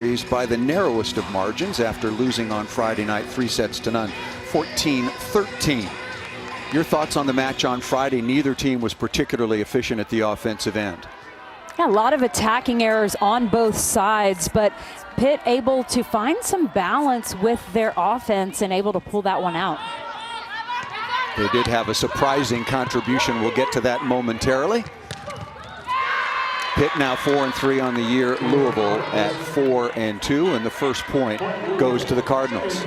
by the narrowest of margins after losing on Friday night 3-0, 14-13. Your thoughts on the match on Friday? Neither team was particularly efficient at the offensive end. Yeah, a lot of attacking errors on both sides, but Pitt able to find some balance with their offense and able to pull that one out. They did have a surprising contribution. We'll get to that momentarily. Pitt now 4-3 on the year. Louisville at 4-2, and the first point goes to the Cardinals.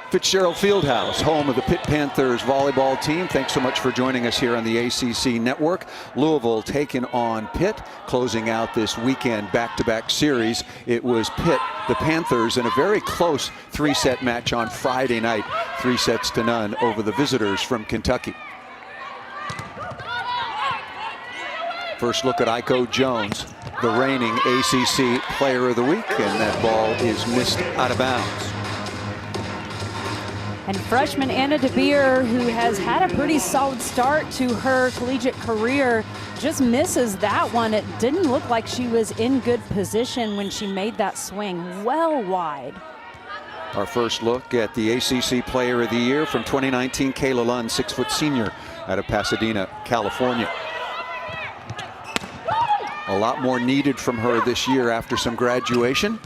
Fitzgerald Fieldhouse, home of the Pitt Panthers volleyball team. Thanks so much for joining us here on the ACC Network. Louisville taking on Pitt, closing out this weekend back-to-back series. It was Pitt, the Panthers, in a very close 3-set match on Friday night, 3-0 over the visitors from Kentucky. First look at Iko Jones, the reigning ACC Player of the Week, and that ball is missed out of bounds. And freshman Anna DeBeer, who has had a pretty solid start to her collegiate career, just misses that one. It didn't look like she was in good position when she made that swing, well wide. Our first look at the ACC Player of the Year from 2019, Kayla Lund, 6-foot senior out of Pasadena, California. A lot more needed from her this year after some graduation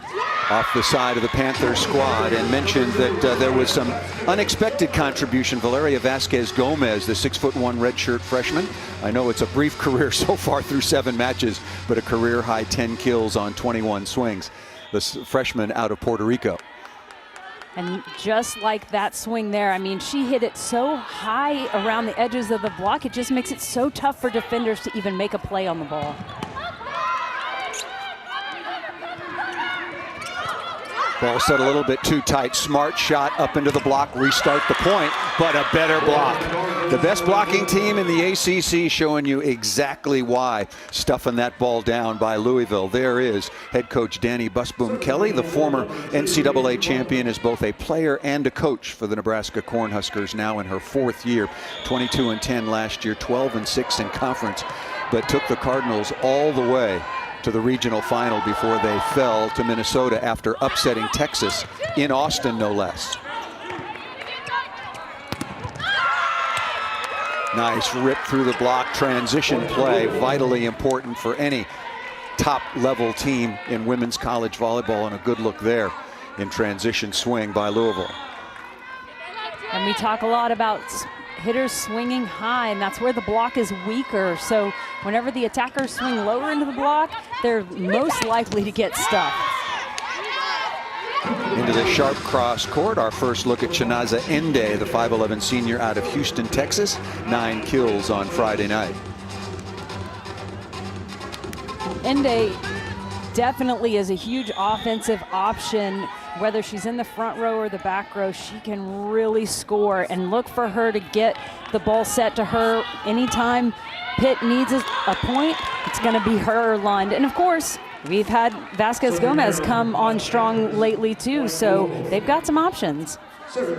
off the side of the Panthers squad, and mentioned that there was some unexpected contribution. Valeria Vasquez Gomez, the 6'1" redshirt freshman. I know it's a brief career so far through 7 matches, but a career high 10 kills on 21 swings. The freshman out of Puerto Rico. And just like that swing there, I mean, she hit it so high around the edges of the block, it just makes it so tough for defenders to even make a play on the ball. Ball set a little bit too tight. Smart shot up into the block. Restart the point, but a better block. The best blocking team in the ACC, showing you exactly why. Stuffing that ball down by Louisville. There is head coach Danny Busboom Kelly, the former NCAA champion, is both a player and a coach for the Nebraska Cornhuskers, now in her 4th year. 22-10 last year, 12-6 in conference, but took the Cardinals all the way to the regional final before they fell to Minnesota after upsetting Texas in Austin, no less. Nice rip through the block, transition play, vitally important for any top-level team in women's college volleyball, and a good look there in transition swing by Louisville. And we talk a lot about hitters swinging high, and that's where the block is weaker. So whenever the attackers swing lower into the block, they're most likely to get stuck. Into the sharp cross court, our first look at Chinaza Ende, the 5'11" senior out of Houston, Texas. 9 kills on Friday night. Ende definitely is a huge offensive option. Whether she's in the front row or the back row, she can really score, and look for her to get the ball set to her. Anytime Pitt needs a point, it's going to be her line. And of course, we've had Vasquez Gomez come on strong lately too, so they've got some options. There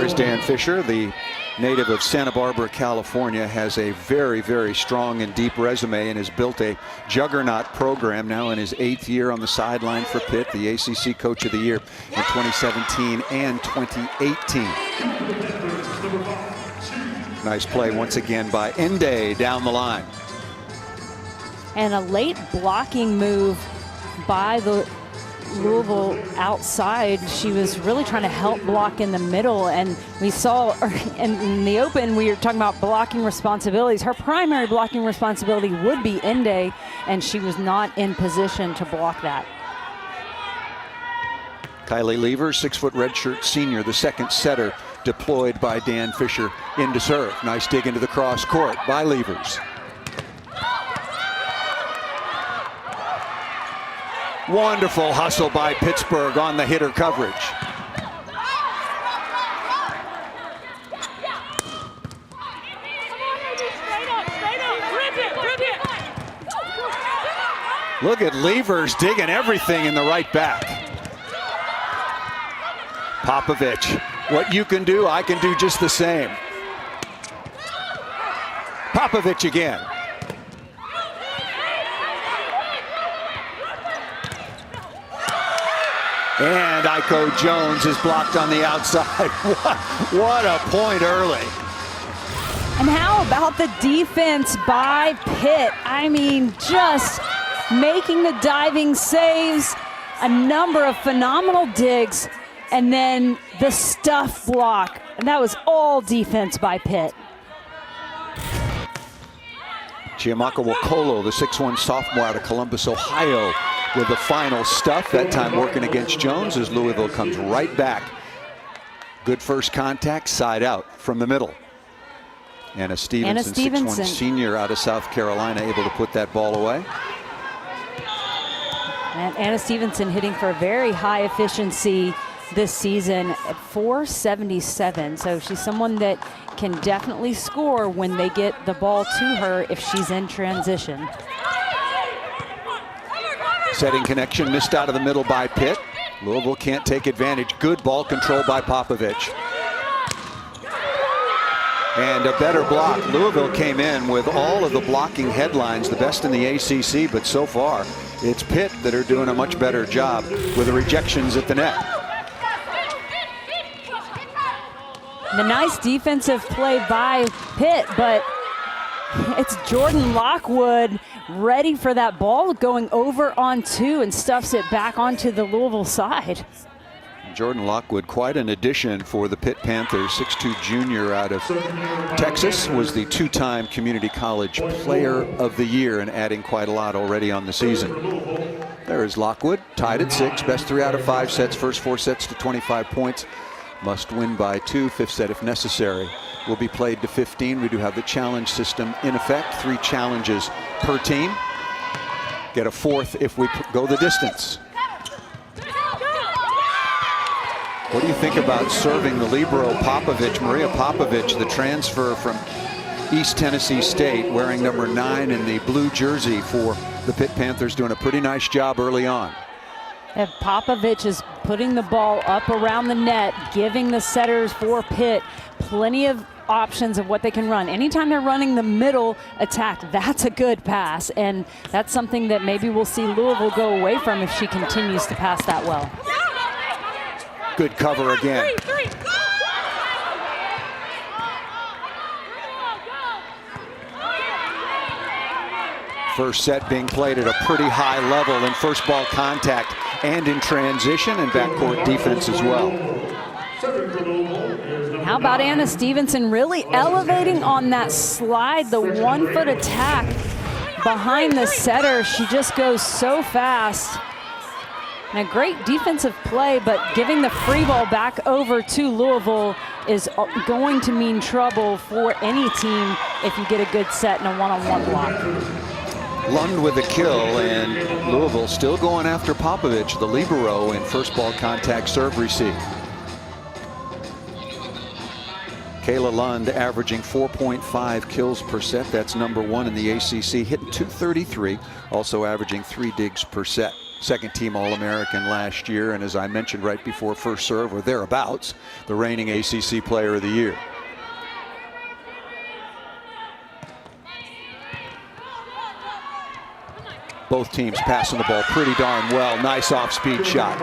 is Dan Fisher, the native of Santa Barbara, California, has a very, very strong and deep resume and has built a juggernaut program, now in his 8th year on the sideline for Pitt, the ACC Coach of the Year in 2017 and 2018. Nice play once again by Ende down the line. And a late blocking move by the Louisville outside. She was really trying to help block in the middle, and we saw in the open, we were talking about blocking responsibilities. Her primary blocking responsibility would be Ende, and she was not in position to block that. Kylie Lever, 6-foot redshirt senior, the 2nd setter deployed by Dan Fisher into serve. Nice dig into the cross court by Levers. Wonderful hustle by Pittsburgh on the hitter coverage. Look at Levers digging everything in the right back. Popovich, what you can do, I can do just the same. Popovich again. And Iko Jones is blocked on the outside. What a point early. And how about the defense by Pitt? I mean, just making the diving saves, a number of phenomenal digs, and then the stuff block. And that was all defense by Pitt. Chiamaka Wakolo, the 6'1 sophomore out of Columbus, Ohio, with the final stuff, that time working against Jones as Louisville comes right back. Good first contact, side out from the middle. Anna Stevenson, 6'1 senior out of South Carolina, able to put that ball away. And Anna Stevenson hitting for a very high efficiency this season at .477. So she's someone that can definitely score when they get the ball to her if she's in transition. Setting connection missed out of the middle by Pitt. Louisville can't take advantage. Good ball control by Popovich. And a better block. Louisville came in with all of the blocking headlines, the best in the ACC, but so far it's Pitt that are doing a much better job with the rejections at the net. The nice defensive play by Pitt, but it's Jordan Lockwood ready for that ball, going over on two and stuffs it back onto the Louisville side. Jordan Lockwood, quite an addition for the Pitt Panthers. 6'2 junior out of Texas, was the two-time Community College Player of the Year and adding quite a lot already on the season. There is Lockwood, tied at 6, best 3 out of 5 sets, first 4 sets to 25 points. Must win by 2, 5th set if necessary. Will be played to 15. We do have the challenge system in effect, 3 challenges per team. Get a 4th if we go the distance. What do you think about serving the libero Popovich, Maria Popovich, the transfer from East Tennessee State, wearing number 9 in the blue jersey for the Pitt Panthers, doing a pretty nice job early on. And Popovich is putting the ball up around the net, giving the setters for Pitt plenty of options of what they can run. Anytime they're running the middle attack, that's a good pass, and that's something that maybe we'll see Louisville go away from if she continues to pass that well. Good cover again. First set being played at a pretty high level in first ball contact and in transition and backcourt defense as well. How about Anna Stevenson really elevating on that slide, the 1-foot attack behind the setter. She just goes so fast. And a great defensive play, but giving the free ball back over to Louisville is going to mean trouble for any team if you get a good set in a one-on-one block. Lund with the kill, and Louisville still going after Popovich, the libero, in first ball contact serve receive. Kayla Lund averaging 4.5 kills per set. That's number 1 in the ACC, hitting .233, also averaging 3 digs per set. Second team All-American last year, and as I mentioned right before first serve or thereabouts, the reigning ACC Player of the Year. Both teams passing the ball pretty darn well. Nice off-speed shot.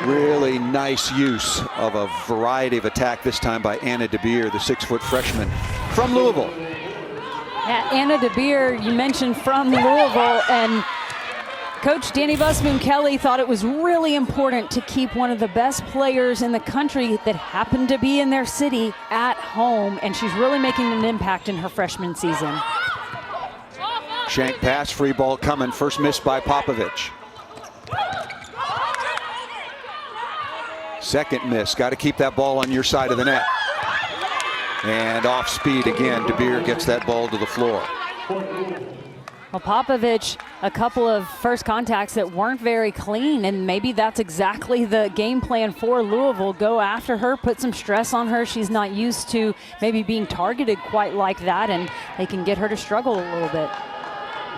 Really nice use of a variety of attack, this time by Anna DeBeer, the 6-foot freshman from Louisville. Yeah, Anna DeBeer, you mentioned from Louisville, and Coach Danny Busboom Kelly thought it was really important to keep one of the best players in the country that happened to be in their city at home, and she's really making an impact in her freshman season. Shank pass, free ball coming. First miss by Popovich. Second miss. Got to keep that ball on your side of the net. And off speed again. DeBeer gets that ball to the floor. Well, Popovich, a couple of first contacts that weren't very clean, and maybe that's exactly the game plan for Louisville. Go after her, put some stress on her. She's not used to maybe being targeted quite like that, and they can get her to struggle a little bit.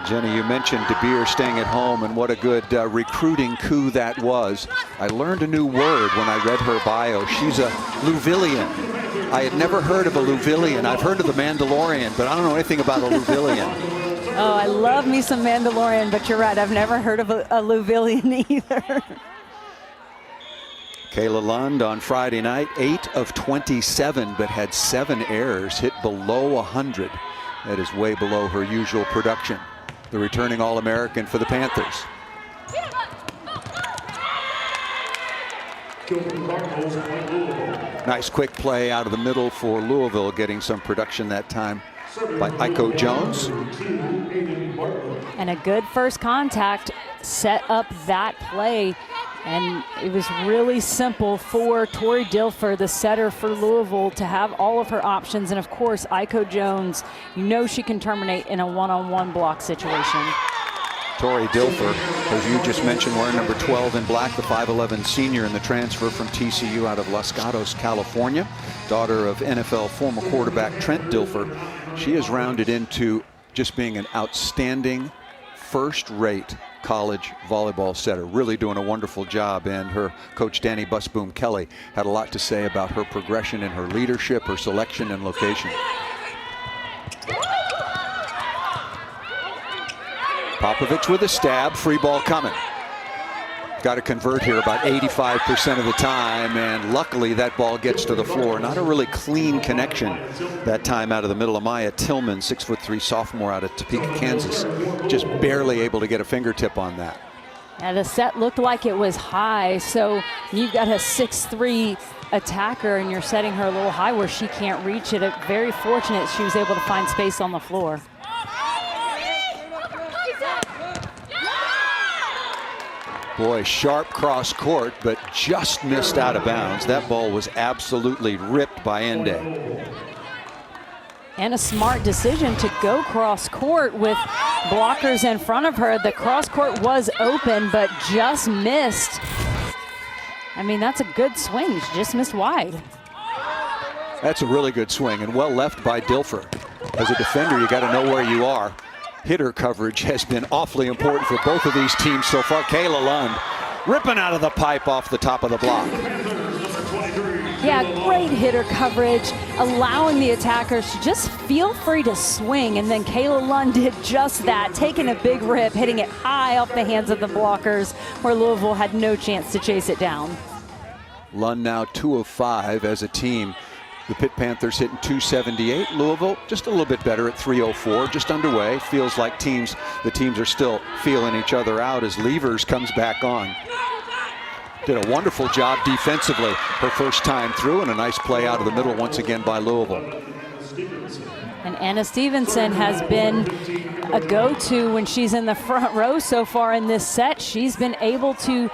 Jenny, you mentioned De Beer staying at home, and what a good recruiting coup that was. I learned a new word when I read her bio. She's a Louisvillian. I had never heard of a Louisvillian. I've heard of the Mandalorian, but I don't know anything about a Louisvillian. Oh, I love me some Mandalorian, but you're right. I've never heard of a Louisvillian either. Kayla Lund on Friday night, 8 of 27, but had 7 errors, hit below 100. That is way below her usual production. The returning All-American for the Panthers. Nice quick play out of the middle for Louisville, getting some production that time by Iko Jones. And a good first contact set up that play. And it was really simple for Tori Dilfer, the setter for Louisville, to have all of her options. And of course, Iko Jones, you know she can terminate in a one-on-one block situation. Tori Dilfer, as you just mentioned, wearing number 12 in black, the 5'11 senior in the transfer from TCU out of Los Gatos, California, daughter of NFL former quarterback Trent Dilfer. She has rounded into just being an outstanding, first-rate college volleyball setter, really doing a wonderful job, and her coach Danny Busboom Kelly had a lot to say about her progression in her leadership, her selection and location. Popovich with a stab, free ball coming. Got to convert here about 85% of the time, and luckily that ball gets to the floor. Not a really clean connection that time out of the middle. Amaya Tillman, 6'3" sophomore out of Topeka, Kansas, just barely able to get a fingertip on that. And the set looked like it was high, so you've got a 6'3" attacker and you're setting her a little high where she can't reach it. Very fortunate she was able to find space on the floor. Boy, sharp cross court, but just missed out of bounds. That ball was absolutely ripped by Ende. And a smart decision to go cross court with blockers in front of her. The cross court was open, but just missed. I mean, that's a good swing. She just missed wide. That's a really good swing, and well left by Dilfer. As a defender, you got to know where you are. Hitter coverage has been awfully important for both of these teams so far. Kayla Lund ripping out of the pipe off the top of the block. Yeah, great hitter coverage, allowing the attackers to just feel free to swing. And then Kayla Lund did just that, taking a big rip, hitting it high off the hands of the blockers, where Louisville had no chance to chase it down. Lund now 2 of 5 as a team. The Pitt Panthers hitting 278. Louisville just a little bit better at 304, just underway. Feels like the teams are still feeling each other out as Levers comes back on. Did a wonderful job defensively her first time through, and a nice play out of the middle once again by Louisville. And Anna Stevenson has been a go-to when she's in the front row so far in this set. She's been able to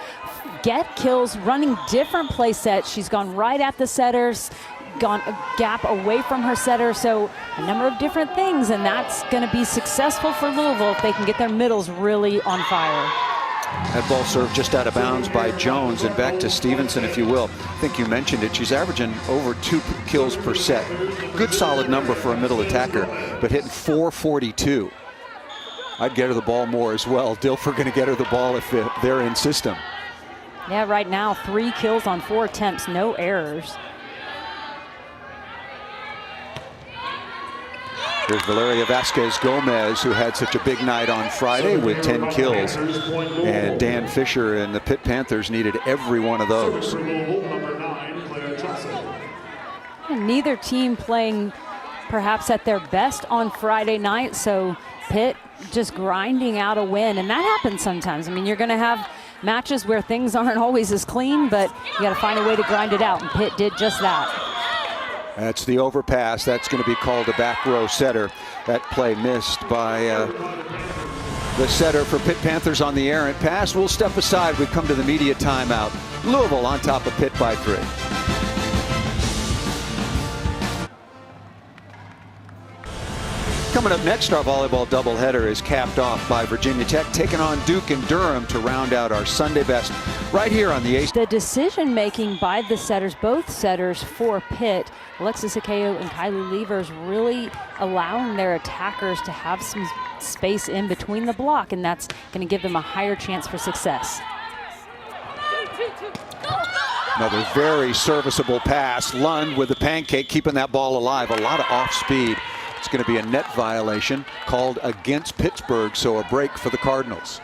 get kills running different play sets. She's gone right at the setters, gone a gap away from her setter, so a number of different things, and that's going to be successful for Louisville if they can get their middles really on fire. That ball served just out of bounds by Jones, and back to Stevenson, if you will. I think you mentioned it. She's averaging over 2 kills per set. Good solid number for a middle attacker, but hitting .442. I'd get her the ball more as well. Dilfer going to get her the ball if they're in system. Yeah, right now 3 kills on 4 attempts, no errors. Here's Valeria Vasquez Gomez, who had such a big night on Friday with 10 kills. And Dan Fisher and the Pitt Panthers needed every one of those. And neither team playing perhaps at their best on Friday night, so Pitt just grinding out a win, and that happens sometimes. I mean, you're going to have matches where things aren't always as clean, but you got to find a way to grind it out, and Pitt did just that. That's the overpass. That's going to be called a back row setter. That play missed by the setter for Pitt Panthers on the errant pass. We'll step aside. We come to the media timeout. Louisville on top of Pitt by 3. Coming up next, our volleyball doubleheader is capped off by Virginia Tech taking on Duke and Durham to round out our Sunday best right here on the ACC. The decision making by the setters, both setters for Pitt, Alexis Akeo and Kylie Levers, really allowing their attackers to have some space in between the block, and that's going to give them a higher chance for success. Another very serviceable pass. Lund with the pancake, keeping that ball alive. A lot of off speed. It's going to be a net violation called against Pittsburgh, so a break for the Cardinals.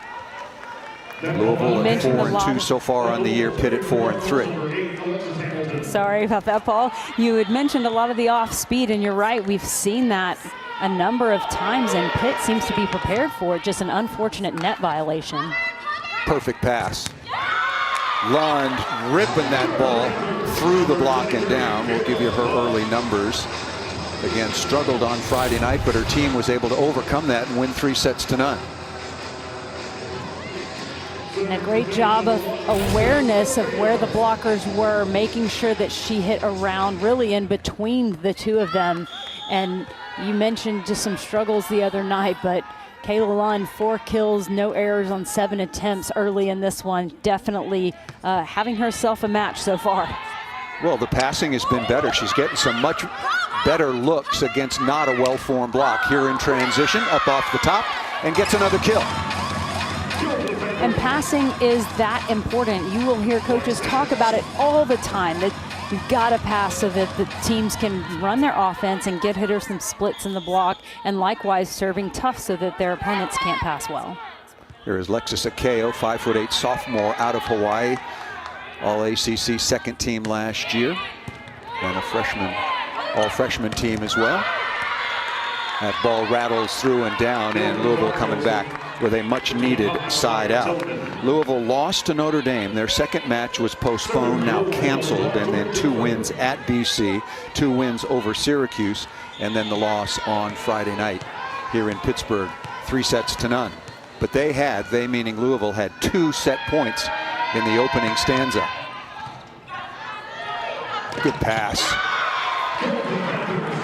Louisville at 4-2 so far on the year, Pitt at 4-3. Sorry about that, Paul. You had mentioned a lot of the off speed, and you're right. We've seen that a number of times, and Pitt seems to be prepared for it. Just an unfortunate net violation. Perfect pass. Lund ripping that ball through the block and down. We'll give you her early numbers. Again, struggled on Friday night, but her team was able to overcome that and win 3-0. And a great job of awareness of where the blockers were, making sure that she hit around really in between the two of them. And you mentioned just some struggles the other night, but Kayla Lund, 4 kills, no errors on 7 attempts early in this one. Definitely having herself a match so far. Well, the passing has been better. She's getting some much better looks against not a well-formed block. Here in transition, up off the top, and gets another kill. And passing is that important. You will hear coaches talk about it all the time, that you've got to pass so that the teams can run their offense and get hitters some splits in the block, and likewise serving tough so that their opponents can't pass well. Here is Alexis Akeo, 5'8" sophomore out of Hawaii. All-ACC second team last year, and a freshman, all-freshman team as well. That ball rattles through and down, and Louisville coming back with a much-needed side out. Louisville lost to Notre Dame. Their second match was postponed, now canceled, and then 2 wins at BC, 2 wins over Syracuse, and then the loss on Friday night here in Pittsburgh, 3-0. But they meaning Louisville, had 2 set points in the opening stanza. Good pass.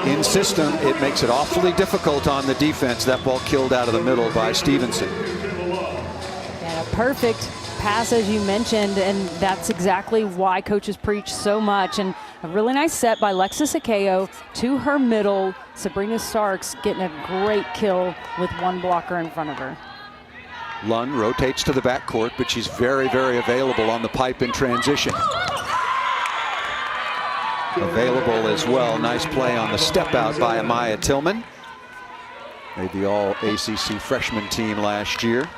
In system, it makes it awfully difficult on the defense. That ball killed out of the middle by Stevenson. And a perfect pass, as you mentioned, and that's exactly why coaches preach so much. And a really nice set by Alexis Akeo to her middle. Sabrina Starks getting a great kill with 1 blocker in front of her. Lund rotates to the backcourt, but she's very, very available on the pipe in transition. Available as well. Nice play on the step out by Amaya Tillman. Made the all-ACC freshman team last year.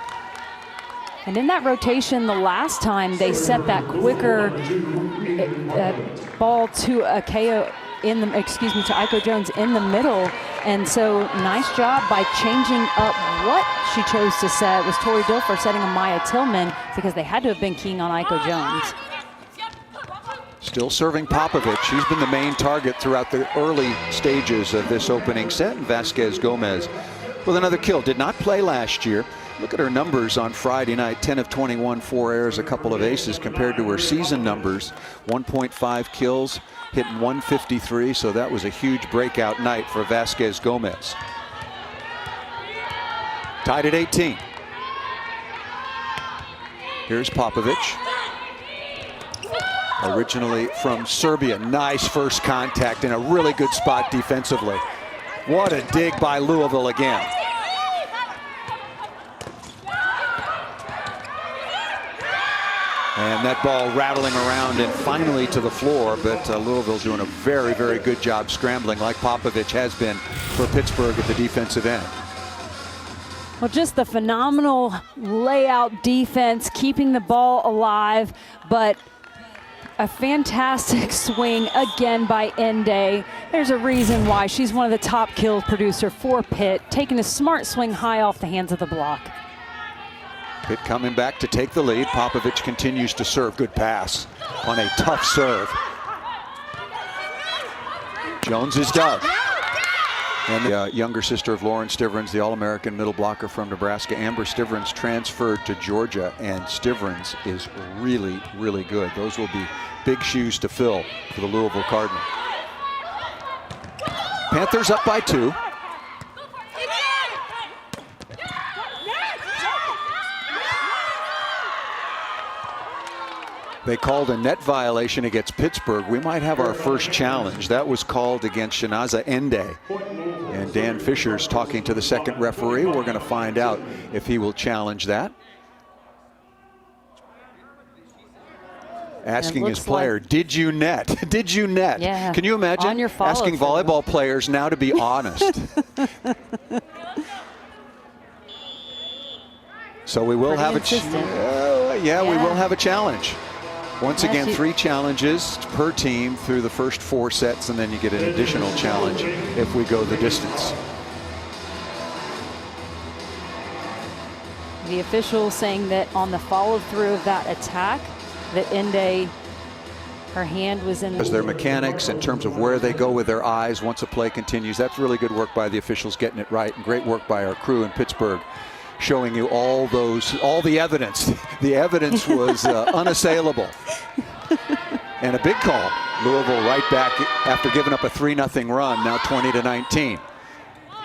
And in that rotation the last time, they set that quicker ball to Akeo to Iko Jones in the middle. And so nice job by changing up what she chose to set. It was Tori Dilfer setting Amaya Tillman because they had to have been keying on Iko Jones. Still serving Popovich. She's been the main target throughout the early stages of this opening set. And Vasquez Gomez with another kill. Did not play last year. Look at her numbers on Friday night. 10 of 21, 4 errors, a couple of aces compared to her season numbers. 1.5 kills, hitting 153. So that was a huge breakout night for Vasquez Gomez. Tied at 18. Here's Popovich. Originally from Serbia. Nice first contact in a really good spot defensively. What a dig by Louisville again. And that ball rattling around and finally to the floor, but Louisville doing a very, very good job scrambling like Popovich has been for Pittsburgh at the defensive end. Well, just the phenomenal layout defense, keeping the ball alive, but a fantastic swing again by Ende. There's a reason why she's one of the top kill producer for Pitt, taking a smart swing high off the hands of the block. Pitt coming back to take the lead. Popovich continues to serve. Good pass on a tough serve. Jones is dug. And the younger sister of Lauren Stivrins, the All-American middle blocker from Nebraska, Amber Stivrins, transferred to Georgia, and Stivrins is really, really good. Those will be big shoes to fill for the Louisville Cardinals. Panthers up by 2. They called a net violation against Pittsburgh. We might have our first challenge. That was called against Shinaza Ende. And Dan Fisher's talking to the second referee. We're going to find out if he will challenge that. Asking his player, did you net? Did you net? Yeah. Can you imagine On your follow asking through. volleyball players now to be honest? So we will have yeah, we will have a challenge. Once again, Actually, 3 challenges per team through the first 4 sets, and then you get an additional challenge if we go the distance. the official saying that on the follow through of that attack, that Ende, her hand was in. As their mechanics in terms of where they go with their eyes once a play continues, that's really good work by the officials getting it right, and great work by our crew in Pittsburgh, showing you all the evidence. The evidence was unassailable. And a big call. Louisville right back after giving up a 3-0 run, now 20-19.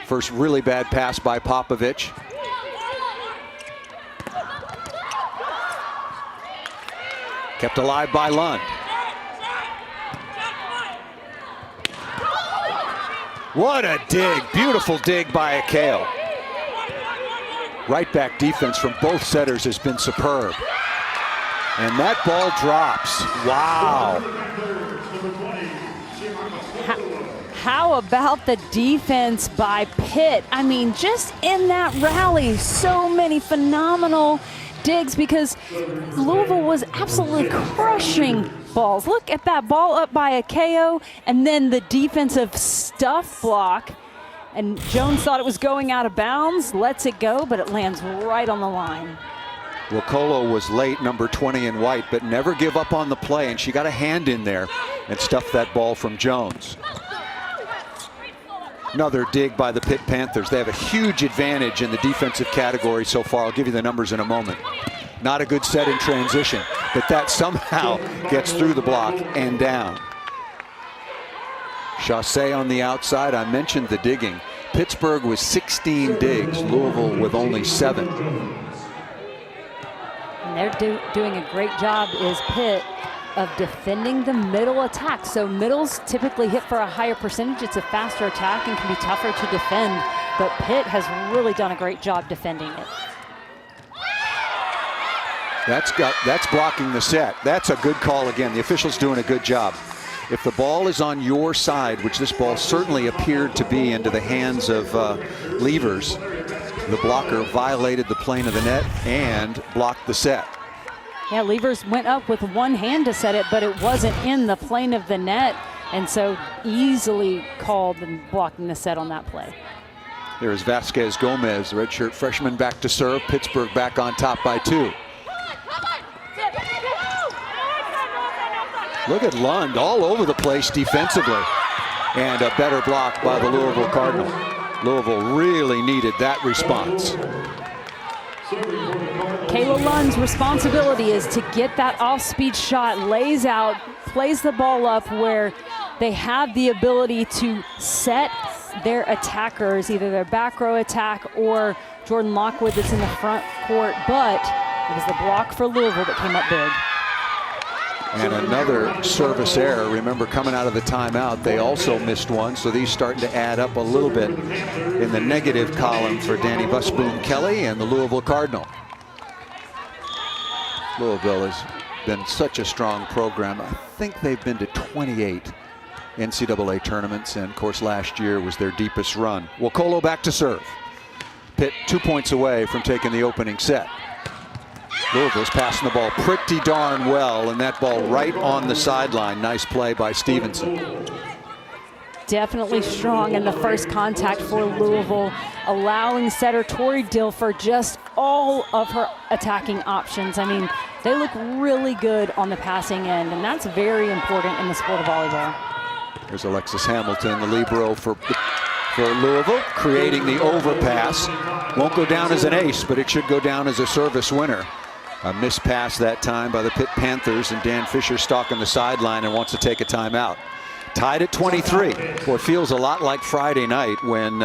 First really bad pass by Popovich. Kept alive by Lund. What a dig, beautiful dig by Akale. Right back defense from both setters has been superb. And that ball drops. Wow. How about the defense by Pitt? I mean, just in that rally, so many phenomenal digs, because Louisville was absolutely crushing balls. Look at that ball up by Akeo, and then the defensive stuff block. And Jones thought it was going out of bounds, lets it go, but it lands right on the line. Wakolo was late, number 20 in white, but never give up on the play, and she got a hand in there and stuffed that ball from Jones. Another dig by the Pitt Panthers. They have a huge advantage in the defensive category so far. I'll give you the numbers in a moment. Not a good set in transition, but that somehow gets through the block and down. Chassé on the outside. I mentioned the digging. Pittsburgh was 16 digs, Louisville with only 7. And they're doing a great job, is Pitt, of defending the middle attack. So middles typically hit for a higher percentage. It's a faster attack and can be tougher to defend, but Pitt has really done a great job defending it. That's blocking the set. That's a good call again. The official's doing a good job. If the ball is on your side, which this ball certainly appeared to be into the hands of Levers, the blocker violated the plane of the net and blocked the set. Yeah, Levers went up with one hand to set it, but it wasn't in the plane of the net, and so easily called and blocking the set on that play. There is Vasquez Gomez, the redshirt freshman, back to serve. Pittsburgh back on top by 2. Look at Lund all over the place defensively. And a better block by the Louisville Cardinal. Louisville really needed that response. Kayla Lund's responsibility is to get that off-speed shot, lays out, plays the ball up where they have the ability to set their attackers, either their back row attack or Jordan Lockwood that's in the front court, but it was the block for Louisville that came up big. And another service error. Remember, coming out of the timeout, they also missed one, so these starting to add up a little bit in the negative column for Danny Busboom Kelly and the Louisville Cardinal. Louisville has been such a strong program. I think they've been to 28 NCAA tournaments, and of course last year was their deepest run. Wakolo back to serve. Pitt 2 points away from taking the opening set. Louisville's passing the ball pretty darn well, and that ball right on the sideline. Nice play by Stevenson. Definitely strong in the first contact for Louisville, allowing setter Tori Dilfer just all of her attacking options. I mean, they look really good on the passing end, and that's very important in the sport of volleyball. There's Alexis Hamilton, the libero for Louisville, creating the overpass. Won't go down as an ace, but it should go down as a service winner. A missed pass that time by the Pitt Panthers, and Dan Fisher stalking the sideline and wants to take a timeout. Tied at 23. Boy, it feels a lot like Friday night when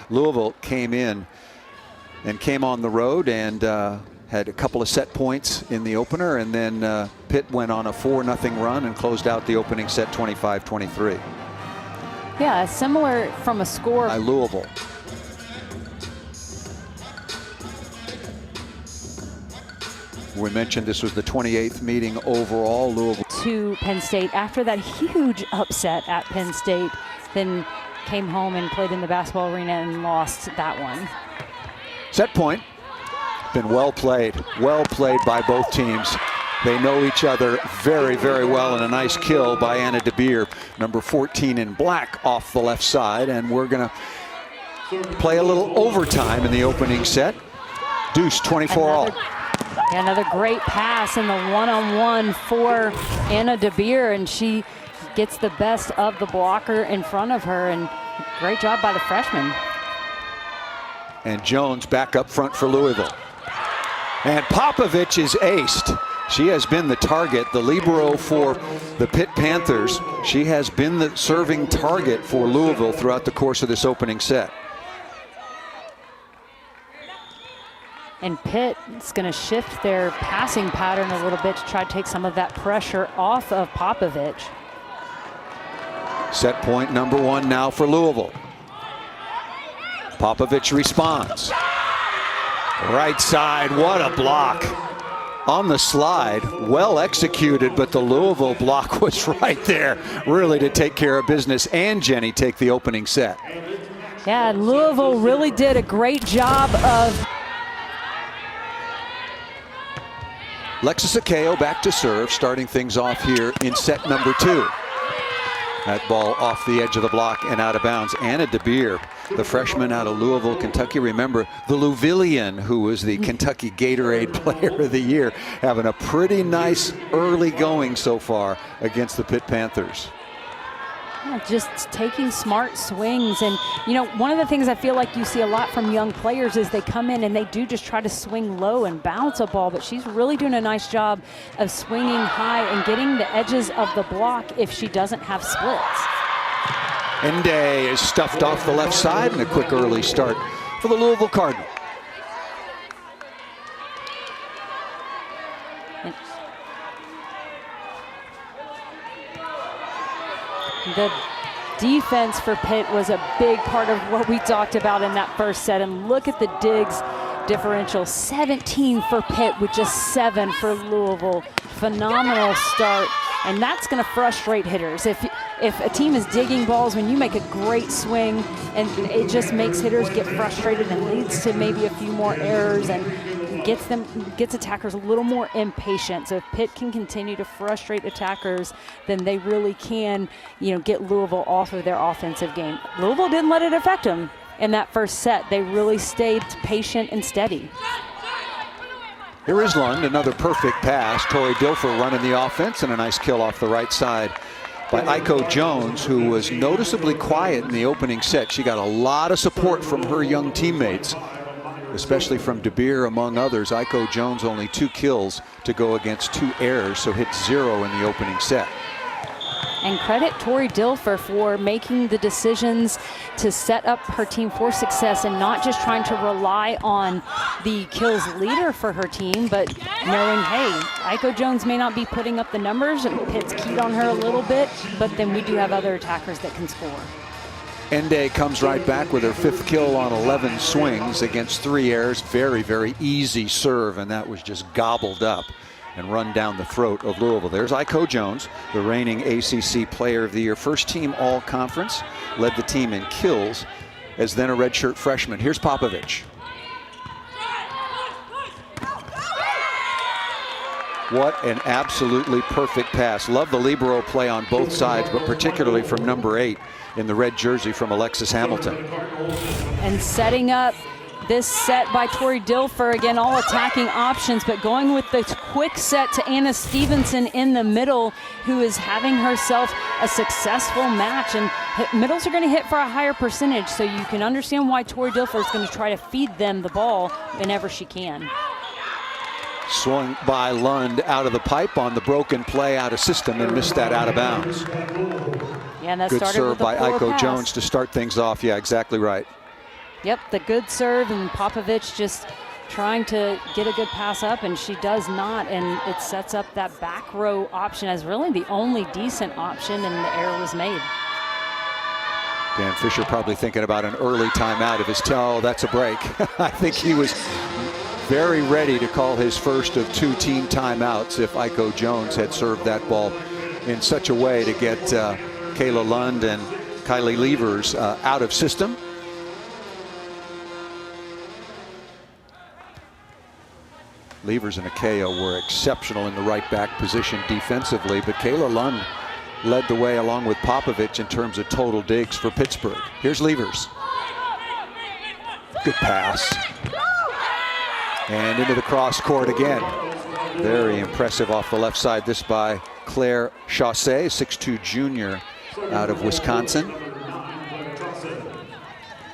Louisville came in and came on the road and had a couple of set points in the opener, and then Pitt went on a 4-0 run and closed out the opening set 25-23. Yeah, similar from a score. By Louisville. We mentioned this was the 28th meeting overall. Louisville to Penn State after that huge upset at Penn State, then came home and played in the basketball arena and lost that one. Set point. Been well played by both teams. They know each other very, very well, and a nice kill by Anna DeBeer, number 14 in black, off the left side. And we're going to play a little overtime in the opening set. Deuce, 24-all. Another great pass in the one-on-one for Anna DeBeer, and she gets the best of the blocker in front of her, and great job by the freshman. And Jones back up front for Louisville. And Popovich is aced. She has been the target, the libero for the Pitt Panthers. She has been the serving target for Louisville throughout the course of this opening set. And Pitt is going to shift their passing pattern a little bit to try to take some of that pressure off of Popovich. Set point number 1 now for Louisville. Popovich responds. Right side, what a block. On the slide, well executed, but the Louisville block was right there, really to take care of business, and Jenny take the opening set. Yeah, Louisville really did a great job of... Lexis Akeo back to serve, starting things off here in set number 2. That ball off the edge of the block and out of bounds. Anna DeBeer, the freshman out of Louisville, Kentucky. Remember, the Louisvillian, who was the Kentucky Gatorade Player of the Year, having a pretty nice early going so far against the Pitt Panthers. Just taking smart swings. And, you know, one of the things I feel like you see a lot from young players is they come in and they do just try to swing low and bounce a ball, but she's really doing a nice job of swinging high and getting the edges of the block if she doesn't have splits. Ende is stuffed off the left side, and a quick early start for the Louisville Cardinal. The defense for Pitt was a big part of what we talked about in that first set. And look at the digs differential, 17 for Pitt with just 7 for Louisville. Phenomenal start, and that's going to frustrate hitters. If a team is digging balls when you make a great swing, and it just makes hitters get frustrated and leads to maybe a few more errors and gets attackers a little more impatient. So if Pitt can continue to frustrate attackers, then they really can, you know, get Louisville off of their offensive game. Louisville didn't let it affect them in that first set. They really stayed patient and steady. Here is Lund, another perfect pass. Tori Dilfer running the offense, and a nice kill off the right side by Aiko Jones, who was noticeably quiet in the opening set. She got a lot of support from her young teammates, especially from DeBeer, among others. Aiko Jones only 2 kills to go against 2 errors, so hit 0 in the opening set. And credit Tori Dilfer for making the decisions to set up her team for success and not just trying to rely on the kills leader for her team, but knowing, hey, Aiko Jones may not be putting up the numbers, and Pitt's keyed on her a little bit, but then we do have other attackers that can score. Ende comes right back with her 5th kill on 11 swings against 3 errors. Very, very easy serve, and that was just gobbled up and run down the throat of Louisville. There's Aiko Jones, the reigning ACC Player of the Year, first team All-Conference, led the team in kills as then a redshirt freshman. Here's Popovich. What an absolutely perfect pass. Love the libero play on both sides, but particularly from number 8 in the red jersey from Alexis Hamilton. And setting up this set by Tori Dilfer, again, all attacking options, but going with the quick set to Anna Stevenson in the middle, who is having herself a successful match. And middles are going to hit for a higher percentage, so you can understand why Tori Dilfer is going to try to feed them the ball whenever she can. Swung by Lund out of the pipe on the broken play out of system and missed that out of bounds. Yeah, and that good started serve with a by poor Aiko pass. Jones to start things off. Yeah, exactly right. Yep, the good serve, and Popovich just trying to get a good pass up, and she does not, and it sets up that back row option as really the only decent option, and the error was made. Dan Fisher probably thinking about an early timeout of his tell. That's a break. I think he was very ready to call his first of 2 team timeouts if Iko Jones had served that ball in such a way to get Kayla Lund and Kylie Levers out of system. Levers and Akeo were exceptional in the right back position defensively, but Kayla Lund led the way along with Popovich in terms of total digs for Pittsburgh. Here's Levers. Good pass. And into the cross court again. Very impressive off the left side. This by Claire Chaussee, 6'2" junior out of Wisconsin.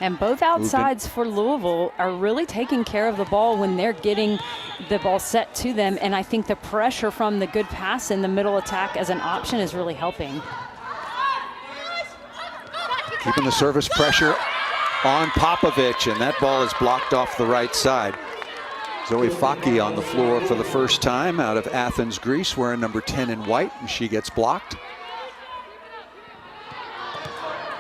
And both outsides for Louisville are really taking care of the ball when they're getting the ball set to them. And I think the pressure from the good pass in the middle attack as an option is really helping. Keeping the service pressure on Popovich, and that ball is blocked off the right side. Zoe Faki on the floor for the first time out of Athens, Greece, wearing number 10 in white, and she gets blocked.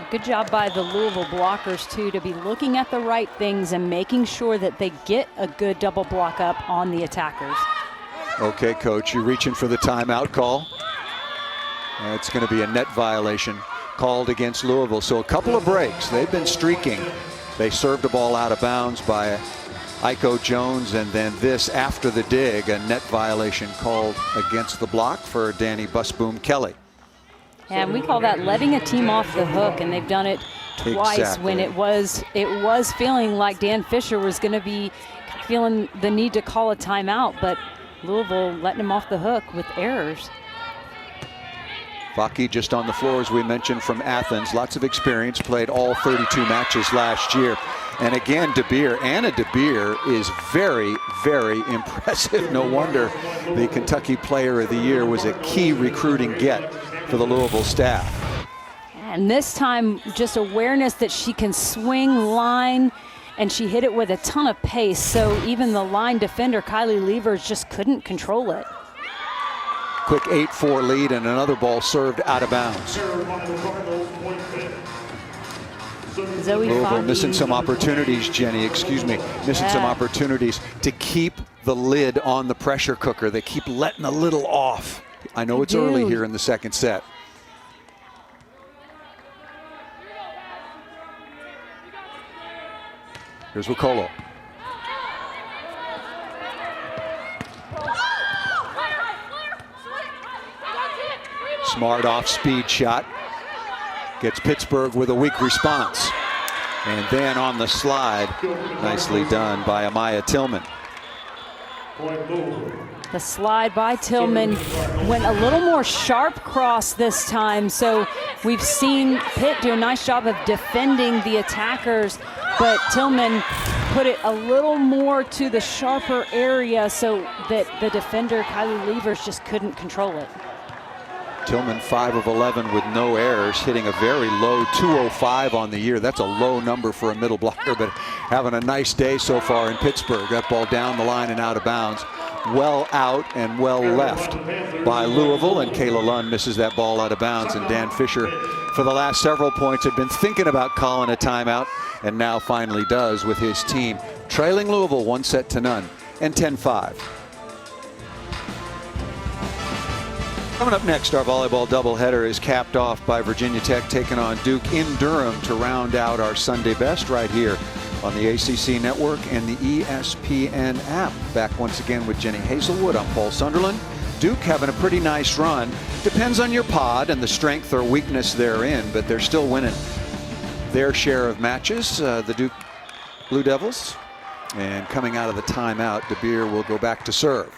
Good job by the Louisville blockers, too, to be looking at the right things and making sure that they get a good double block up on the attackers. Okay, Coach, you're reaching for the timeout call. It's going to be a net violation called against Louisville. So a couple of breaks. They've been streaking. They served the ball out of bounds by Iko Jones, and then this after the dig, a net violation called against the block for Danny Busboom Kelly. And we call that letting a team off the hook, and they've done it twice when it was feeling like Dan Fisher was going to be feeling the need to call a timeout, but Louisville letting him off the hook with errors. Faki just on the floor, as we mentioned, from Athens. Lots of experience, played all 32 matches last year. And again, Anna DeBeer is very, very impressive. No wonder the Kentucky Player of the Year was a key recruiting get for the Louisville staff. And this time, just awareness that she can swing, line, and she hit it with a ton of pace. So even the line defender, Kylie Levers, just couldn't control it. Quick 8-4 lead, and another ball served out of bounds. Zoe Louisville Faki missing some opportunities, Jenny, missing some opportunities to keep the lid on the pressure cooker. They keep letting a little off. I know it's early here in the second set. Here's Wokolo. Smart off-speed shot. Gets Pittsburgh with a weak response. And then on the slide, nicely done by Amaya Tillman. The slide by Tillman went a little more sharp cross this time. So we've seen Pitt do a nice job of defending the attackers, but Tillman put it a little more to the sharper area so that the defender, Kylie Levers, just couldn't control it. Tillman 5 of 11 with no errors, hitting a very low 205 on the year. That's a low number for a middle blocker, but having a nice day so far in Pittsburgh. That ball down the line and out of bounds. Well out and well left by Louisville, and Kayla Lund misses that ball out of bounds. And Dan Fisher, for the last several points, had been thinking about calling a timeout, and now finally does with his team trailing Louisville 1-0 and 10-5. Coming up next, our volleyball doubleheader is capped off by Virginia Tech taking on Duke in Durham to round out our Sunday best right here on the ACC Network and the ESPN app. Back once again with Jenny Hazelwood. I'm Paul Sunderland. Duke having a pretty nice run. Depends on your pod and the strength or weakness therein, but they're still winning their share of matches, the Duke Blue Devils. And coming out of the timeout, DeBeer will go back to serve.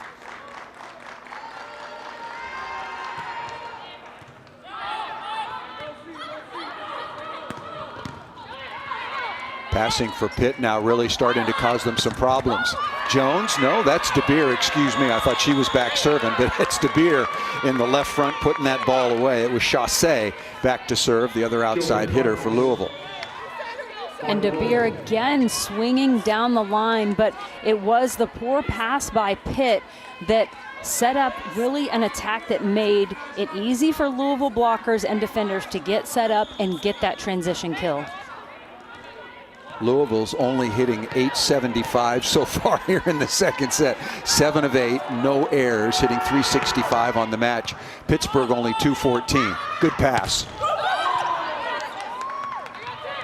Passing for Pitt now really starting to cause them some problems. Jones, no, that's DeBeer, excuse me. I thought she was back serving, but it's DeBeer in the left front putting that ball away. It was Chaussee back to serve, the other outside hitter for Louisville. And De Beer again swinging down the line, but it was the poor pass by Pitt that set up really an attack that made it easy for Louisville blockers and defenders to get set up and get that transition kill. Louisville's only hitting .875 so far here in the second set. 7 of 8, no errors, hitting .365 on the match. Pittsburgh only .214. Good pass.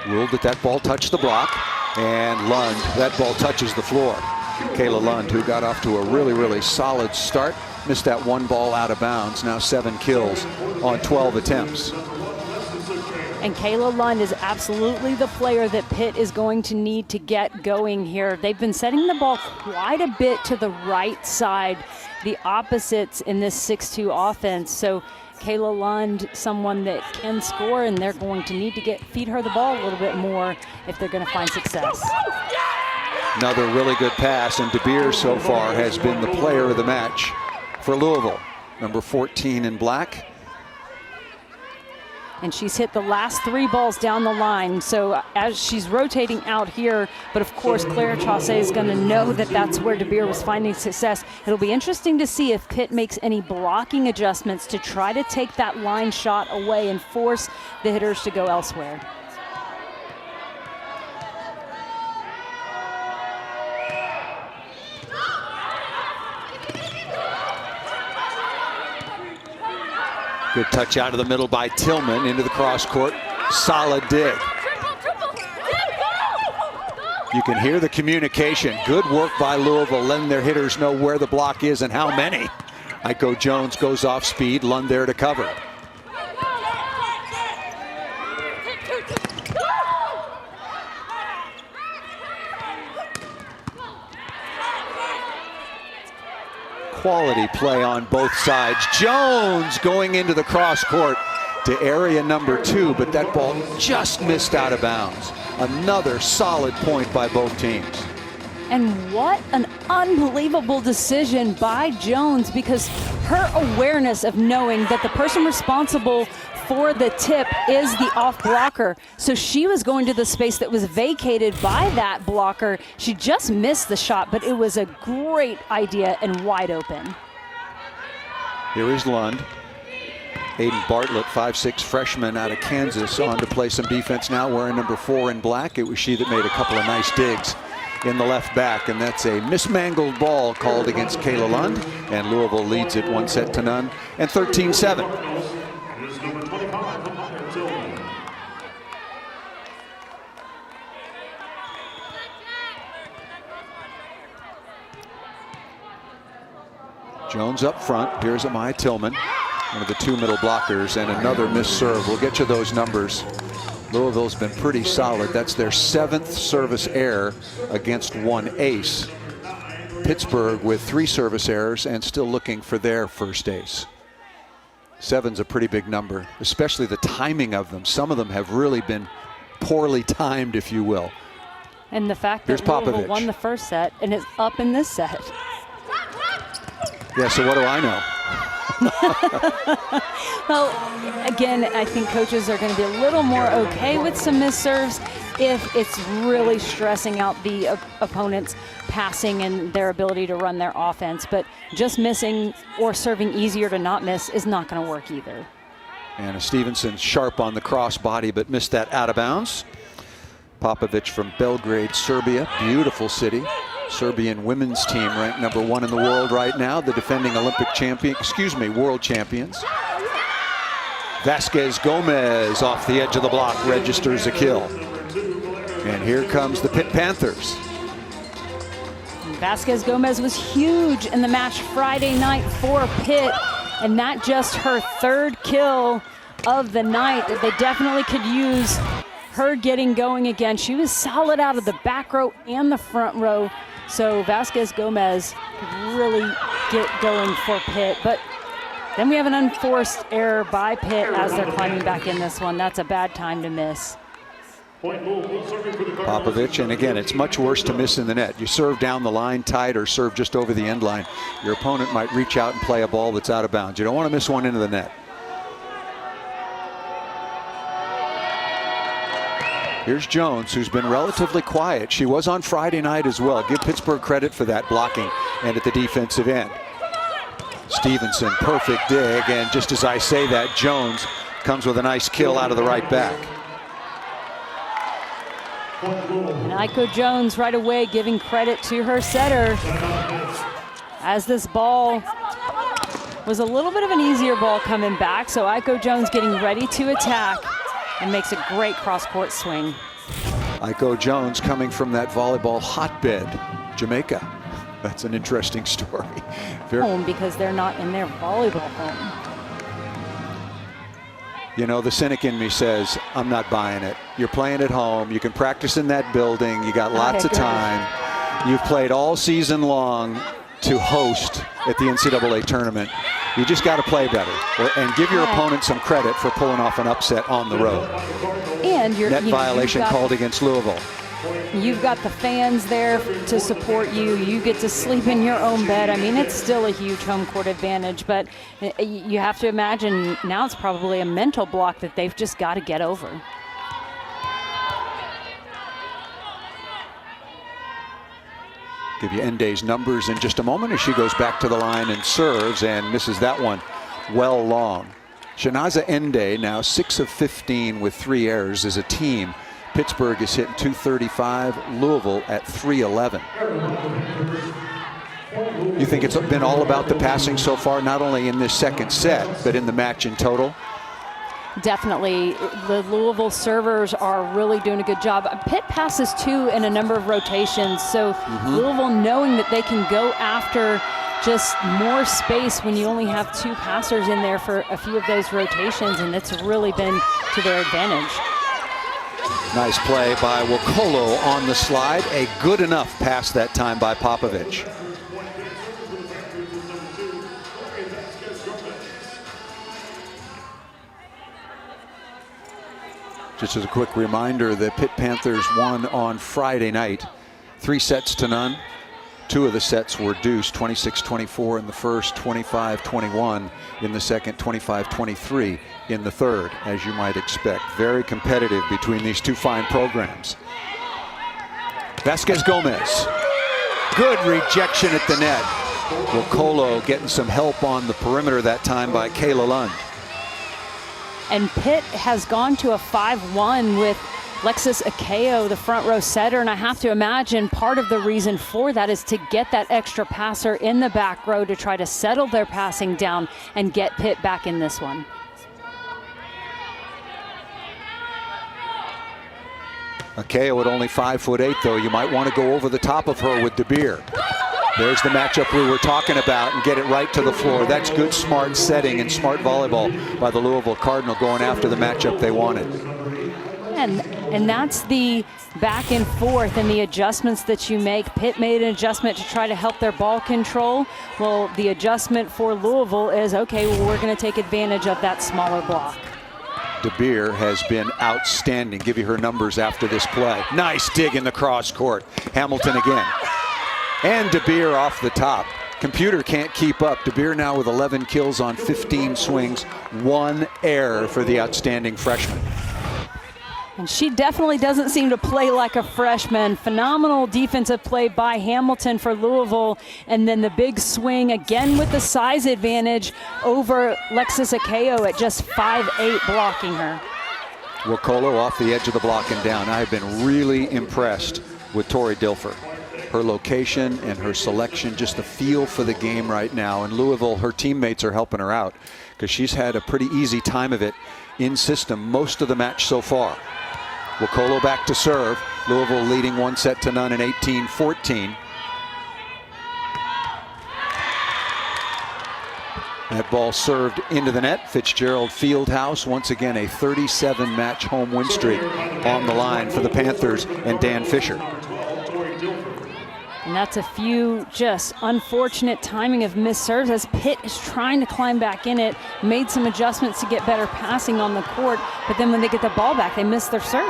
Ruled that ball touched the block, and Lund, that ball touches the floor. Kayla Lund, who got off to a really solid start, missed that one ball out of bounds. Now 7 kills on 12 attempts. And Kayla Lund is absolutely the player that Pitt is going to need to get going here. They've been setting the ball quite a bit to the right side, the opposites in this 6-2 offense. So Kayla Lund, someone that can score, and they're going to need to feed her the ball a little bit more if they're going to find success. Another really good pass, and De Beer so far has been the player of the match for Louisville. Number 14 in black. And she's hit the last 3 balls down the line. So as she's rotating out here, but of course Claire Chaussee is going to know that that's where De Beer was finding success. It'll be interesting to see if Pitt makes any blocking adjustments to try to take that line shot away and force the hitters to go elsewhere. Good touch out of the middle by Tillman into the cross court. Solid dig. You can hear the communication. Good work by Louisville, letting their hitters know where the block is and how many. Iko Jones goes off speed. Lund there to cover. Quality play on both sides. Jones going into the cross court to area number 2, but that ball just missed out of bounds. Another solid point by both teams. And what an unbelievable decision by Jones, because her awareness of knowing that the person responsible for the tip is the off blocker. So she was going to the space that was vacated by that blocker. She just missed the shot, but it was a great idea and wide open. Here is Lund. Aiden Bartlett, 5'6" freshman out of Kansas, on to play some defense now, wearing number 4 in black. It was she that made a couple of nice digs in the left back, and that's a mismangled ball called against Kayla Lund, and Louisville leads it 1-0 and 13-7. Jones up front. Here's Amaya Tillman, one of the 2 middle blockers, and another missed serve. We'll get you those numbers. Louisville's been pretty solid. That's their 7th service error against 1 ace. Pittsburgh with 3 service errors and still looking for their first ace. 7's a pretty big number, especially the timing of them. Some of them have really been poorly timed, if you will. And the fact that Louisville won the first set and is up in this set. Yeah, so what do I know? Well, again, I think coaches are going to be a little more okay with some missed serves if it's really stressing out the opponent's passing and their ability to run their offense. But just missing or serving easier to not miss is not going to work either. Anna Stevenson sharp on the cross body, but missed that out of bounds. Popovic from Belgrade, Serbia, beautiful city. Serbian women's team ranked number 1 in the world right now, the defending Olympic champion, world champions. Vasquez Gomez off the edge of the block registers a kill. And here comes the Pitt Panthers. Vasquez Gomez was huge in the match Friday night for Pitt, and not just her 3rd kill of the night. They definitely could use her getting going again. She was solid out of the back row and the front row. So Vasquez Gomez could really get going for Pitt. But then we have an unforced error by Pitt as they're climbing back in this one. That's a bad time to miss. Popovic, and again, it's much worse to miss in the net. You serve down the line tight or serve just over the end line. Your opponent might reach out and play a ball that's out of bounds. You don't want to miss one into the net. Here's Jones, who's been relatively quiet. She was on Friday night as well. Give Pittsburgh credit for that blocking and at the defensive end. Stevenson, perfect dig, and just as I say that, Jones comes with a nice kill out of the right back. And Aiko Jones right away giving credit to her setter, as this ball was a little bit of an easier ball coming back, so Aiko Jones getting ready to attack and makes a great cross-court swing. Aiko Jones coming from that volleyball hotbed, Jamaica. That's an interesting story. Home because they're not in their volleyball home. You know, the cynic in me says, I'm not buying it. You're playing at home. You can practice in that building. You got lots of time. You've played all season long to host at the NCAA tournament. You just got to play better and give your opponent some credit for pulling off an upset on the road. And your net violation called against Louisville. You've got the fans there to support you. You get to sleep in your own bed. I mean, it's still a huge home court advantage, but you have to imagine now it's probably a mental block that they've just got to get over. Give you Ende's numbers in just a moment as she goes back to the line and serves and misses that one well long. Shanaza Ende now 6 of 15 with 3 errors as a team. Pittsburgh is hitting 235, Louisville at 311. You think it's been all about the passing so far, not only in this second set, but in the match in total? Definitely. The Louisville servers are really doing a good job. Pitt passes 2 in a number of rotations, so Louisville knowing that they can go after just more space when you only have 2 passers in there for a few of those rotations, and it's really been to their advantage. Nice play by Wokolo on the slide. A good enough pass that time by Popovich. Just as a quick reminder, the Pitt Panthers won on Friday night, 3-0. 2 of the sets were deuced, 26-24 in the first, 25-21 in the second, 25-23 in the third, as you might expect. Very competitive between these two fine programs. Vasquez Gomez, good rejection at the net. Wokolo getting some help on the perimeter that time by Kayla Lund. And Pitt has gone to a 5-1 with Lexis Akeo, the front row setter, and I have to imagine part of the reason for that is to get that extra passer in the back row to try to settle their passing down and get Pitt back in this one. Akeo at only 5'8", though. You might want to go over the top of her with DeBeer. There's the matchup we were talking about and get it right to the floor. That's good, smart setting and smart volleyball by the Louisville Cardinal going after the matchup they wanted. And that's the back and forth and the adjustments that you make. Pitt made an adjustment to try to help their ball control. Well, the adjustment for Louisville is, okay, well, we're going to take advantage of that smaller block. DeBeer has been outstanding. Give you her numbers after this play. Nice dig in the cross court. Hamilton again. And DeBeer off the top. Computer can't keep up. DeBeer now with 11 kills on 15 swings. 1 error for the outstanding freshman. And she definitely doesn't seem to play like a freshman. Phenomenal defensive play by Hamilton for Louisville. And then the big swing again with the size advantage over Lexis Akeo at just 5'8", blocking her. Wokolo off the edge of the block and down. I have been really impressed with Tori Dilfer. Her location and her selection, just the feel for the game right now. And Louisville, her teammates are helping her out because she's had a pretty easy time of it in system most of the match so far. Wokolo back to serve. Louisville leading 1-0 in 18-14. That ball served into the net. Fitzgerald Fieldhouse, once again a 37-match home win streak on the line for the Panthers and Dan Fisher. And that's a few just unfortunate timing of missed serves as Pitt is trying to climb back in it, made some adjustments to get better passing on the court, but then when they get the ball back, they miss their serve.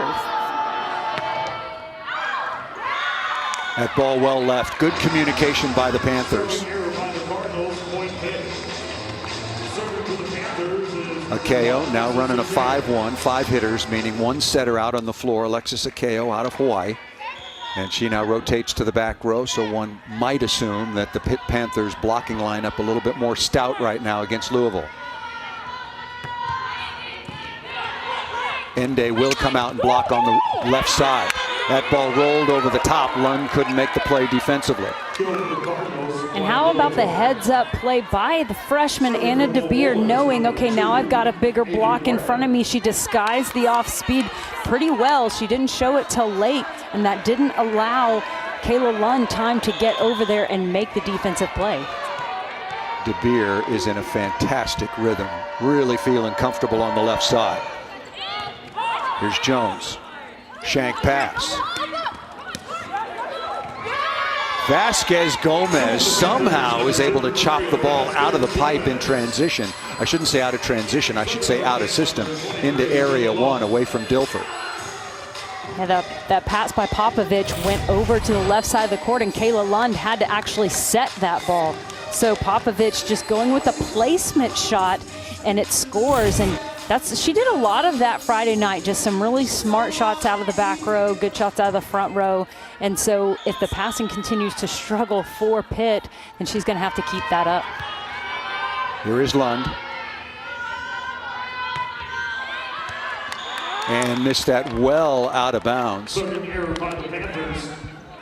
That ball well left. Good communication by the Panthers. Akeo now running a 5-1, 5 hitters, meaning 1 setter out on the floor. Alexis Akeo out of Hawaii. And she now rotates to the back row, so one might assume that the Pitt Panthers blocking lineup a little bit more stout right now against Louisville. Ende will come out and block on the left side. That ball rolled over the top. Lund couldn't make the play defensively. And how about the heads-up play by the freshman Anna DeBeer, knowing, okay, now I've got a bigger block in front of me. She disguised the off-speed pretty well. She didn't show it till late, and that didn't allow Kayla Lund time to get over there and make the defensive play. DeBeer is in a fantastic rhythm, really feeling comfortable on the left side. Here's Jones. Shank pass. Vasquez Gomez somehow is able to chop the ball out of the pipe in transition. I shouldn't say out of transition, I should say out of system, into area 1 away from Dilfer. And that pass by Popovich went over to the left side of the court, and Kayla Lund had to actually set that ball. So Popovich just going with a placement shot, and it scores. And she did a lot of that Friday night, just some really smart shots out of the back row, good shots out of the front row. And so if the passing continues to struggle for Pitt, then she's going to have to keep that up. Here is Lund. And missed that well out of bounds.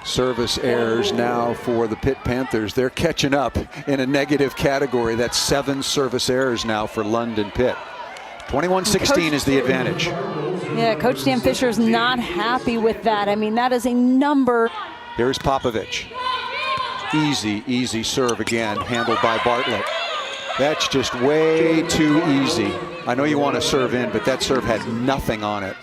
Service errors now for the Pitt Panthers. They're catching up in a negative category. That's 7 service errors now for Lund and Pitt. 21-16 is the advantage. Yeah, Coach Dan Fisher is not happy with that. I mean, that is a number. Here's Popovich. Easy, easy serve again, handled by Bartlett. That's just way too easy. I know you want to serve in, but that serve had nothing on it.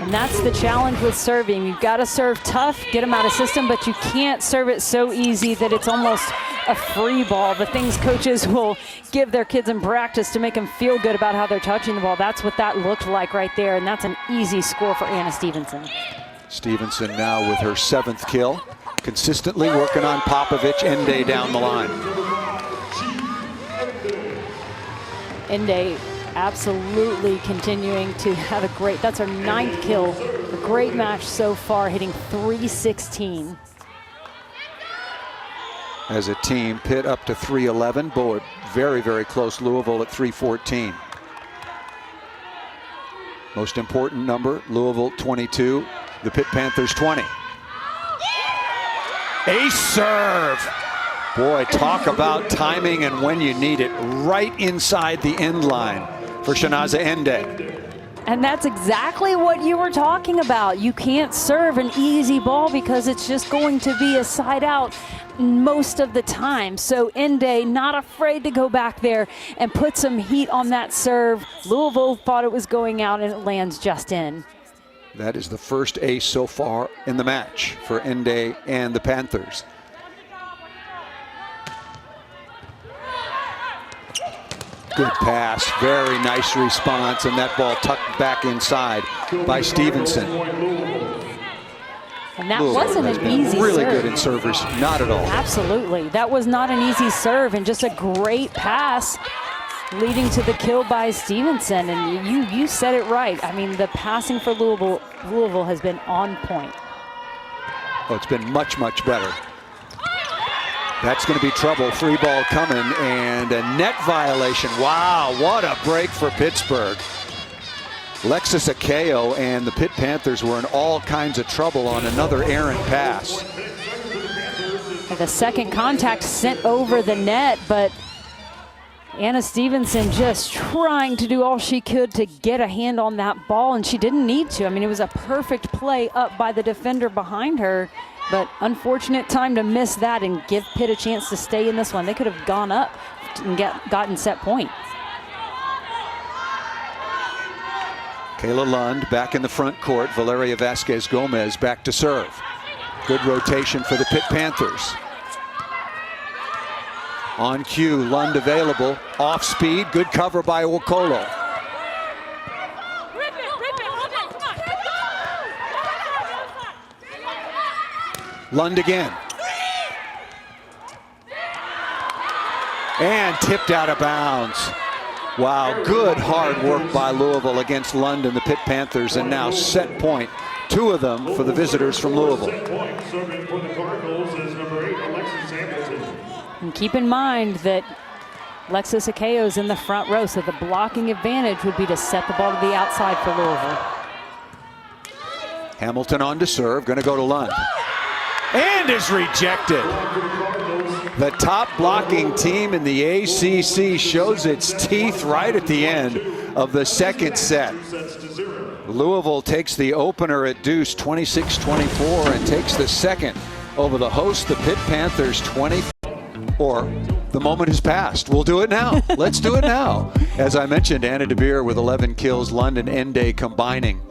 And that's the challenge with serving. You've got to serve tough, get them out of system, but you can't serve it so easy that it's almost a free ball. The things coaches will give their kids in practice to make them feel good about how they're touching the ball. That's what that looked like right there, and that's an easy score for Anna Stevenson. Stevenson now with her 7th kill, consistently working on Popovich. Ende down the line. Ende absolutely continuing to have a great, that's her 9th kill, a great match so far, hitting .316. As a team, Pitt up to .311. Boy, very, very close. Louisville at .314. Most important number, Louisville 22, the Pitt Panthers 20. Ace serve. Boy, talk about timing and when you need it. Right inside the end line for Shanaza Ende. And that's exactly what you were talking about. You can't serve an easy ball because it's just going to be a side out most of the time. So Ende not afraid to go back there and put some heat on that serve. Louisville thought it was going out and it lands just in. That is the first ace so far in the match for Ende and the Panthers. Good pass, very nice response, and that ball tucked back inside by Stevenson. And that wasn't an easy serve. Really good in servers, not at all. Absolutely, that was not an easy serve, and just a great pass leading to the kill by Stevenson. And you said it right. I mean, the passing for Louisville has been on point. Oh, it's been much, much better. That's going to be trouble. Free ball coming, and a net violation. Wow, what a break for Pittsburgh. Alexis Akeo and the Pitt Panthers were in all kinds of trouble on another errant pass. The second contact sent over the net, but Anna Stevenson just trying to do all she could to get a hand on that ball, and she didn't need to. I mean, it was a perfect play up by the defender behind her. But unfortunate time to miss that and give Pitt a chance to stay in this one. They could have gone up and gotten set point. Kayla Lund back in the front court. Valeria Vasquez Gomez back to serve. Good rotation for the Pitt Panthers. On cue, Lund available. Off speed, good cover by Okolo. Lund again. And tipped out of bounds. Wow, good hard work by Louisville against London, the Pitt Panthers, and now set point. 2 of them for the visitors from Louisville. And keep in mind that Lexus Akayo's in the front row, so the blocking advantage would be to set the ball to the outside for Louisville. Hamilton on to serve, going to go to Lund. And is rejected. The top blocking team in the ACC shows its teeth right at the end of the second set. Louisville takes the opener at deuce 26-24 and takes the second over the host, the Pitt Panthers 20. Or the moment has passed. We'll do it now. Let's do it now. As I mentioned, Anna DeBeer with 11 kills, London Ende combining.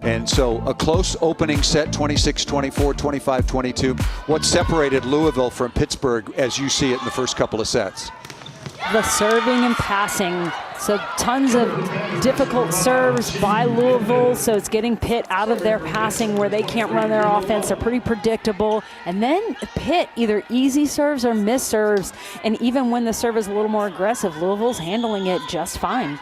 And so a close opening set, 26-24, 25-22. What separated Louisville from Pittsburgh as you see it in the first couple of sets? The serving and passing. So tons of difficult serves by Louisville. So it's getting Pitt out of their passing where they can't run their offense. They're pretty predictable. And then Pitt, either easy serves or miss serves. And even when the serve is a little more aggressive, Louisville's handling it just fine.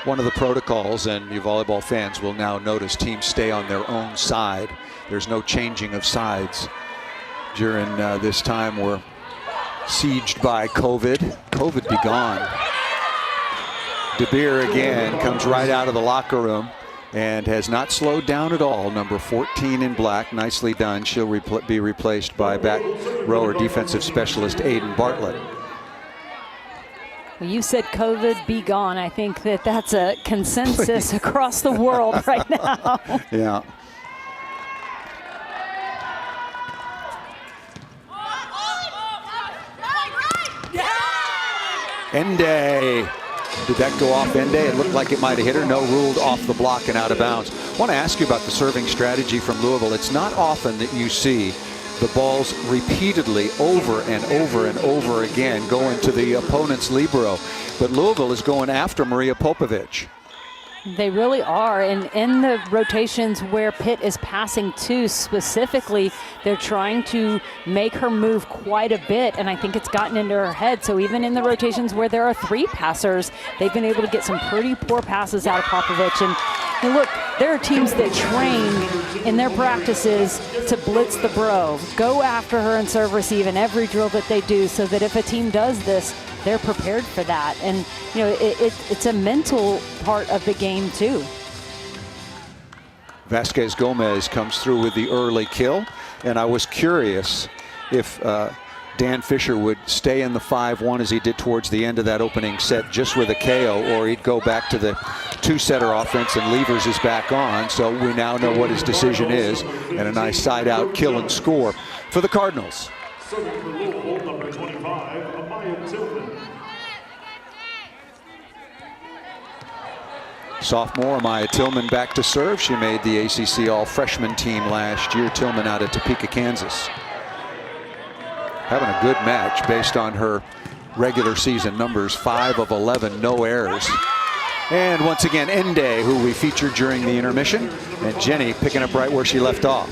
One of the protocols, and you volleyball fans will now notice, teams stay on their own side. There's no changing of sides during this time we're sieged by COVID. COVID be gone. DeBeer again comes right out of the locker room and has not slowed down at all. Number 14 in black, nicely done. She'll be replaced by back rower defensive specialist Aiden Bartlett. Well, you said COVID be gone. I think that that's a consensus across the world right now. Yeah. Ende. Did that go off Ende? It looked like it might have hit her. No, ruled off the block and out of bounds. I want to ask you about the serving strategy from Louisville. It's not often that you see the balls repeatedly over and over and over again going to the opponent's libero. But Louisville is going after Maria Popovic. They really are, and in the rotations where Pitt is passing to specifically, they're trying to make her move quite a bit, and I think it's gotten into her head. So even in the rotations where there are 3 passers, they've been able to get some pretty poor passes out of Popovic. And look, there are teams that train in their practices to blitz the bro, go after her and serve receive in every drill that they do, so that if a team does this, they're prepared for that. And you know, it's a mental part of the game too. Vasquez Gomez comes through with the early kill, and I was curious if Dan Fisher would stay in the 5-1 as he did towards the end of that opening set just with a KO, or he'd go back to the 2-setter offense and Levers is back on. So we now know what his decision is, and a nice side out kill and score for the Cardinals. Serving for Louisville, number 25, Amaya Tillman. Sophomore Amaya Tillman back to serve. She made the ACC All-Freshman team last year. Tillman out of Topeka, Kansas. Having a good match based on her regular season numbers. 5 of 11, no errors. And once again, Ende, who we featured during the intermission, and Jenny picking up right where she left off.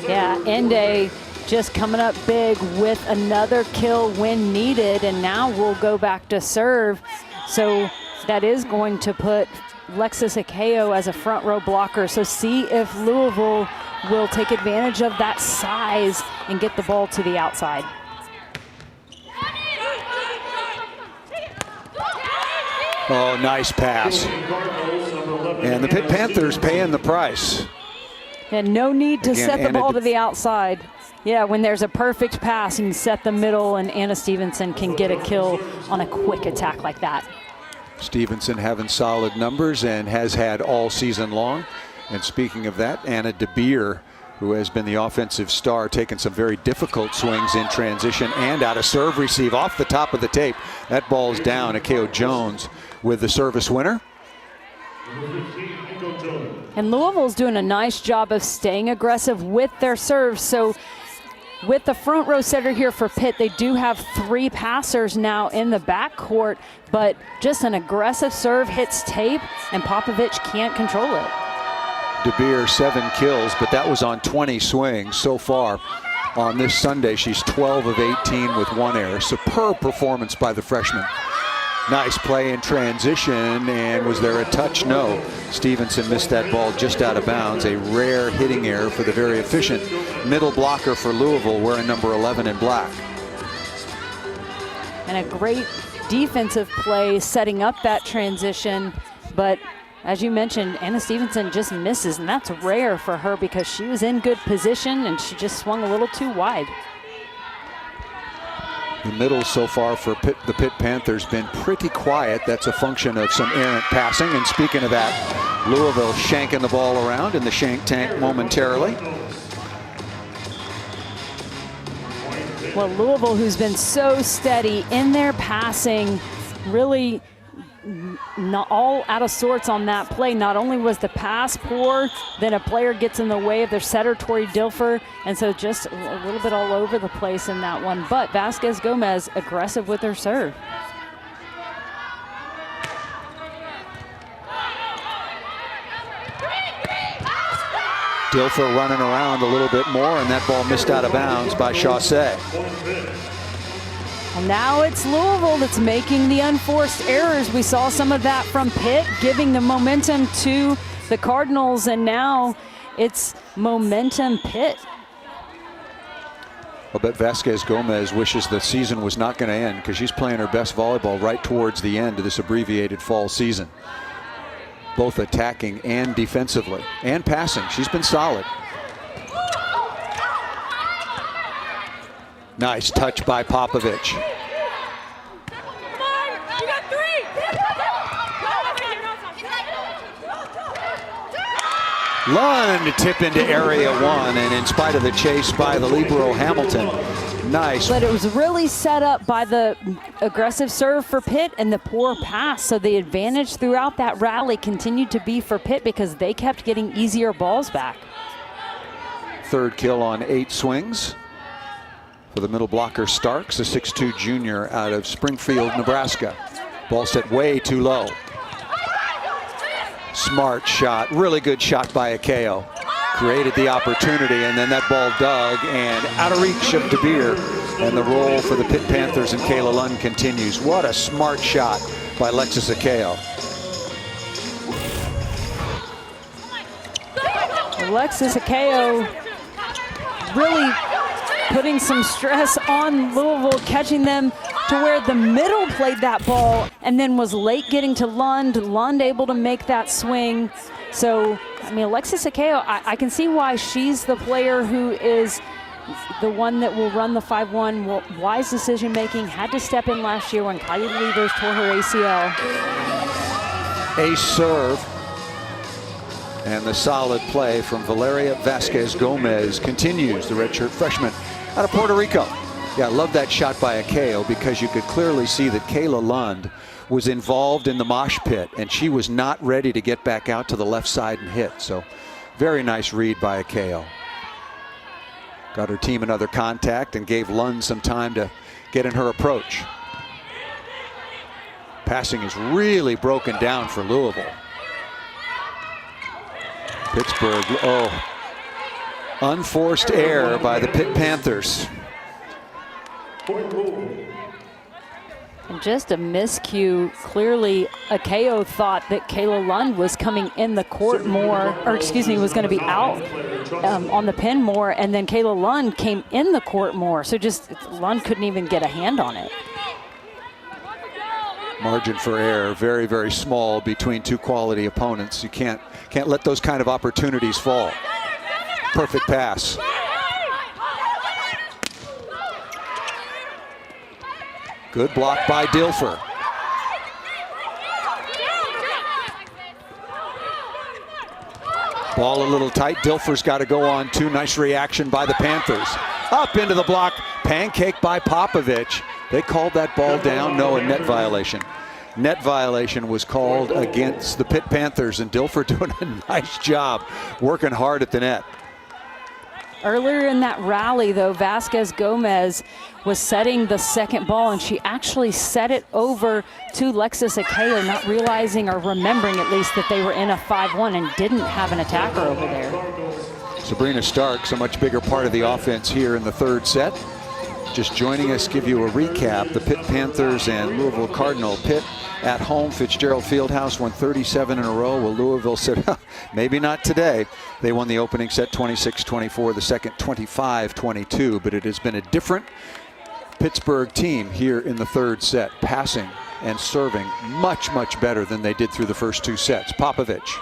Yeah, Ende just coming up big with another kill when needed, and now we'll go back to serve. So that is going to put Lexus Akayo as a front row blocker. So see if Louisville will take advantage of that size and get the ball to the outside. Oh, nice pass. And the Pitt Panthers paying the price. And no need to Again, set the Anna ball to the outside. Yeah, when there's a perfect pass, you can set the middle, and Anna Stevenson can get a kill on a quick attack like that. Stevenson having solid numbers and has had all season long. And speaking of that, Anna DeBeer, who has been the offensive star, taking some very difficult swings in transition and out of serve receive off the top of the tape. That ball's down. Akayo Jones with the service winner. And Louisville's doing a nice job of staying aggressive with their serves. So with the front row setter here for Pitt, they do have 3 passers now in the backcourt, but just an aggressive serve hits tape, and Popovic can't control it. DeBeer 7 kills, but that was on 20 swings so far. On this Sunday, she's 12 of 18 with 1 error. Superb performance by the freshman. Nice play in transition, and was there a touch? No. Stevenson missed that ball just out of bounds. A rare hitting error for the very efficient middle blocker for Louisville, wearing number 11 in black. And a great defensive play setting up that transition, but as you mentioned, Anna Stevenson just misses, and that's rare for her because she was in good position and she just swung a little too wide. The middle so far for the Pitt Panthers been pretty quiet. That's a function of some errant passing. And speaking of that, Louisville shanking the ball around in the shank tank momentarily. Well, Louisville, who's been so steady in their passing, really not all out of sorts on that play. Not only was the pass poor, then a player gets in the way of their setter, Tori Dilfer, and so just a little bit all over the place in that one. But Vasquez Gomez aggressive with her serve. Dilfer running around a little bit more, and that ball missed out of bounds by Chaussee. Well, now it's Louisville that's making the unforced errors. We saw some of that from Pitt, giving the momentum to the Cardinals, and now it's momentum Pitt. I bet Vasquez Gomez wishes the season was not going to end, because she's playing her best volleyball right towards the end of this abbreviated fall season. Both attacking and defensively and passing. She's been solid. Nice touch by Popovich. Lund tip into area 1, and in spite of the chase by the libero Hamilton, nice. But it was really set up by the aggressive serve for Pitt and the poor pass. So the advantage throughout that rally continued to be for Pitt because they kept getting easier balls back. Third kill on 8 swings for the middle blocker Starks, a 6'2" junior out of Springfield, Nebraska. Ball set way too low. Smart shot, really good shot by Akeo. Created the opportunity, and then that ball dug and out of reach of DeBeer. And the roll for the Pitt Panthers and Kayla Lund continues. What a smart shot by Alexis Akeo. Alexis Akeo really putting some stress on Louisville, catching them to where the middle played that ball and then was late getting to Lund. Lund able to make that swing. So, I mean, Alexis Akeo, I can see why she's the player who is the one that will run the 5-1. Wise decision making, had to step in last year when Kylie Levers tore her ACL. Ace serve. And the solid play from Valeria Vasquez Gomez continues, the redshirt freshman out of Puerto Rico. Yeah, I love that shot by Akeo because you could clearly see that Kayla Lund was involved in the mosh pit and she was not ready to get back out to the left side and hit. So very nice read by Akeo. Got her team another contact and gave Lund some time to get in her approach. Passing is really broken down for Louisville. Pittsburgh, oh, unforced error by the Pitt Panthers. And just a miscue. Clearly, Akeo thought that Kayla Lund was coming in the court more, or excuse me, was going to be out on the pin more, and then Kayla Lund came in the court more. So just Lund couldn't even get a hand on it. Margin for error very, very small between two quality opponents. You can't let those kind of opportunities fall. Perfect pass. Good block by Dilfer. Ball a little tight. Dilfer's got to go on too. Nice reaction by the Panthers. Up into the block. Pancake by Popovich. They called that ball down. No, a net violation. Net violation was called against the Pitt Panthers, and Dilfer doing a nice job working hard at the net. Earlier in that rally, though, Vasquez Gomez was setting the second ball, and she actually set it over to Alexis Akeo, not realizing or remembering at least that they were in a 5-1 and didn't have an attacker over there. Sabrina Starks, a much bigger part of the offense here in the third set. Just joining us, give you a recap. The Pitt Panthers and Louisville Cardinal. Pitt at home, Fitzgerald Fieldhouse, won 37 in a row. Well, Louisville said, maybe not today. They won the opening set 26-24, the second 25-22, but it has been a different Pittsburgh team here in the third set, passing and serving much, much better than they did through the first two sets. Popovich.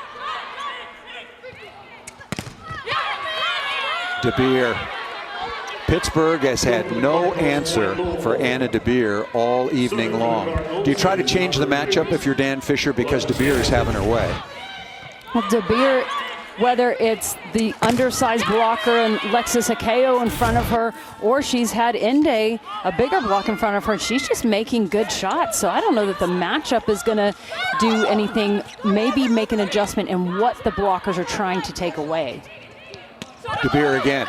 DeBeer. Pittsburgh has had no answer for Anna DeBeer all evening long. Do you try to change the matchup if you're Dan Fisher because DeBeer is having her way? Well, DeBeer, whether it's the undersized blocker and Lexis Akeo in front of her, or she's had Ende, a bigger block in front of her, she's just making good shots. So I don't know that the matchup is going to do anything, maybe make an adjustment in what the blockers are trying to take away. DeBeer again.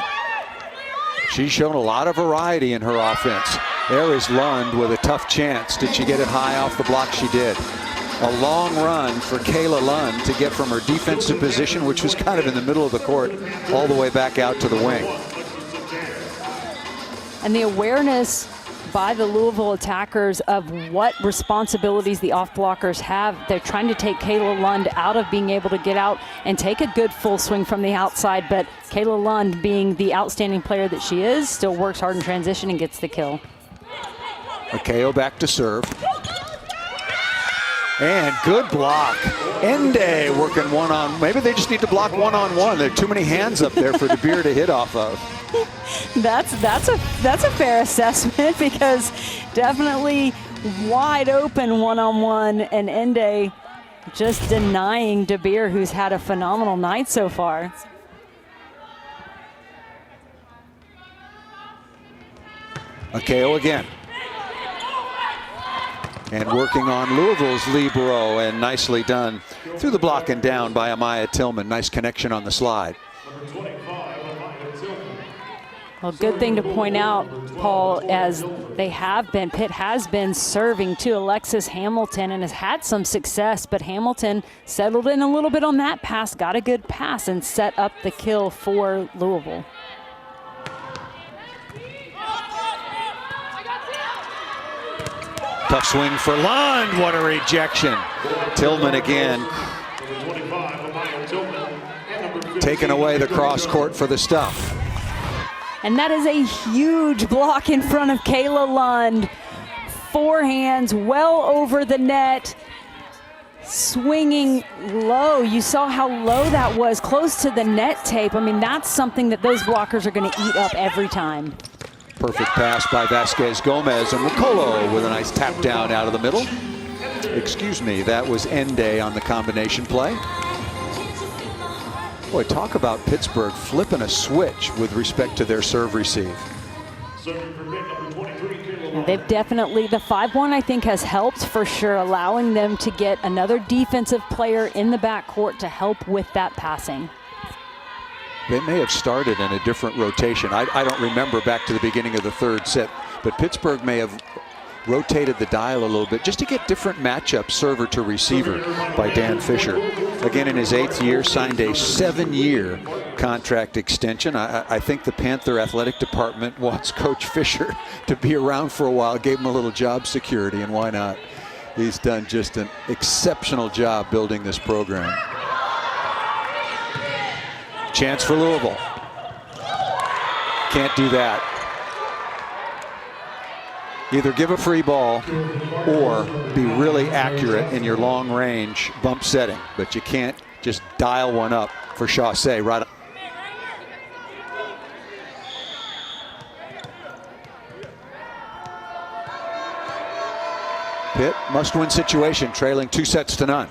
She's shown a lot of variety in her offense. There is Lund with a tough chance. Did she get it high off the block? She did. A long run for Kayla Lund to get from her defensive position, which was kind of in the middle of the court, all the way back out to the wing. And the awareness by the Louisville attackers of what responsibilities the off blockers have. They're trying to take Kayla Lund out of being able to get out and take a good full swing from the outside, but Kayla Lund, being the outstanding player that she is, still works hard in transition and gets the kill. Akeo back to serve. And good block. Ende working one-on. Maybe they just need to block one-on-one. There are too many hands up there for DeBeer to hit off of. That's a fair assessment, because definitely wide open one-on-one, and Ende just denying DeBeer, who's had a phenomenal night so far. Akeo again. And working on Louisville's libero, and nicely done through the block and down by Amaya Tillman. Nice connection on the slide. Well, good thing to point out, Paul, as Pitt has been serving to Alexis Hamilton and has had some success, but Hamilton settled in a little bit on that pass, got a good pass, and set up the kill for Louisville. Tough swing for Lund. What a rejection. Tillman again. Taking away the cross court for the stuff. And that is a huge block in front of Kayla Lund. Forehands well over the net. Swinging low. You saw how low that was, close to the net tape. I mean, that's something that those blockers are going to eat up every time. Perfect pass by Vasquez Gomez, and Ricolo with a nice tap down out of the middle. Excuse me, that was Ende on the combination play. Boy, talk about Pittsburgh flipping a switch with respect to their serve receive. They've definitely, the 5-1 I think has helped for sure, allowing them to get another defensive player in the backcourt to help with that passing. They may have started in a different rotation. I don't remember back to the beginning of the third set, but Pittsburgh may have rotated the dial a little bit just to get different matchups, server to receiver, by Dan Fisher. Again, in his 8th year, signed a 7-year contract extension. I think the Panther athletic department wants Coach Fisher to be around for a while, gave him a little job security, and why not? He's done just an exceptional job building this program. Chance for Louisville. Can't do that. Either give a free ball or be really accurate in your long range bump setting, but you can't just dial one up for Chaussee right. Pitt must-win situation, trailing 2-0.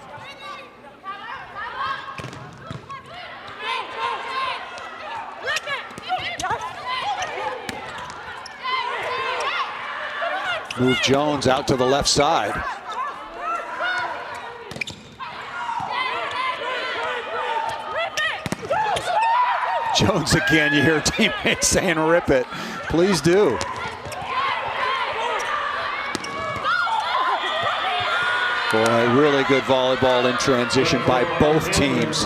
Move Jones out to the left side. Jones again, you hear teammates saying rip it. Please do. Boy, really good volleyball in transition by both teams.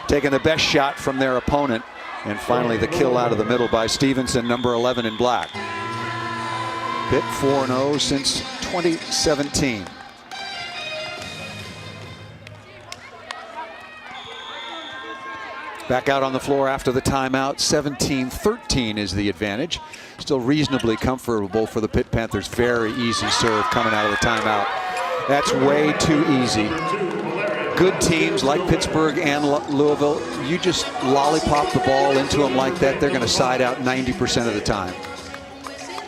Taking the best shot from their opponent And finally the kill out of the middle by Stevenson, number 11 in black. Pitt 4-0 since 2017. Back out on the floor after the timeout. 17-13 is the advantage. Still reasonably comfortable for the Pitt Panthers. Very easy serve coming out of the timeout. That's way too easy. Good teams like Pittsburgh and Louisville, you just lollipop the ball into them like that, they're going to side out 90% of the time.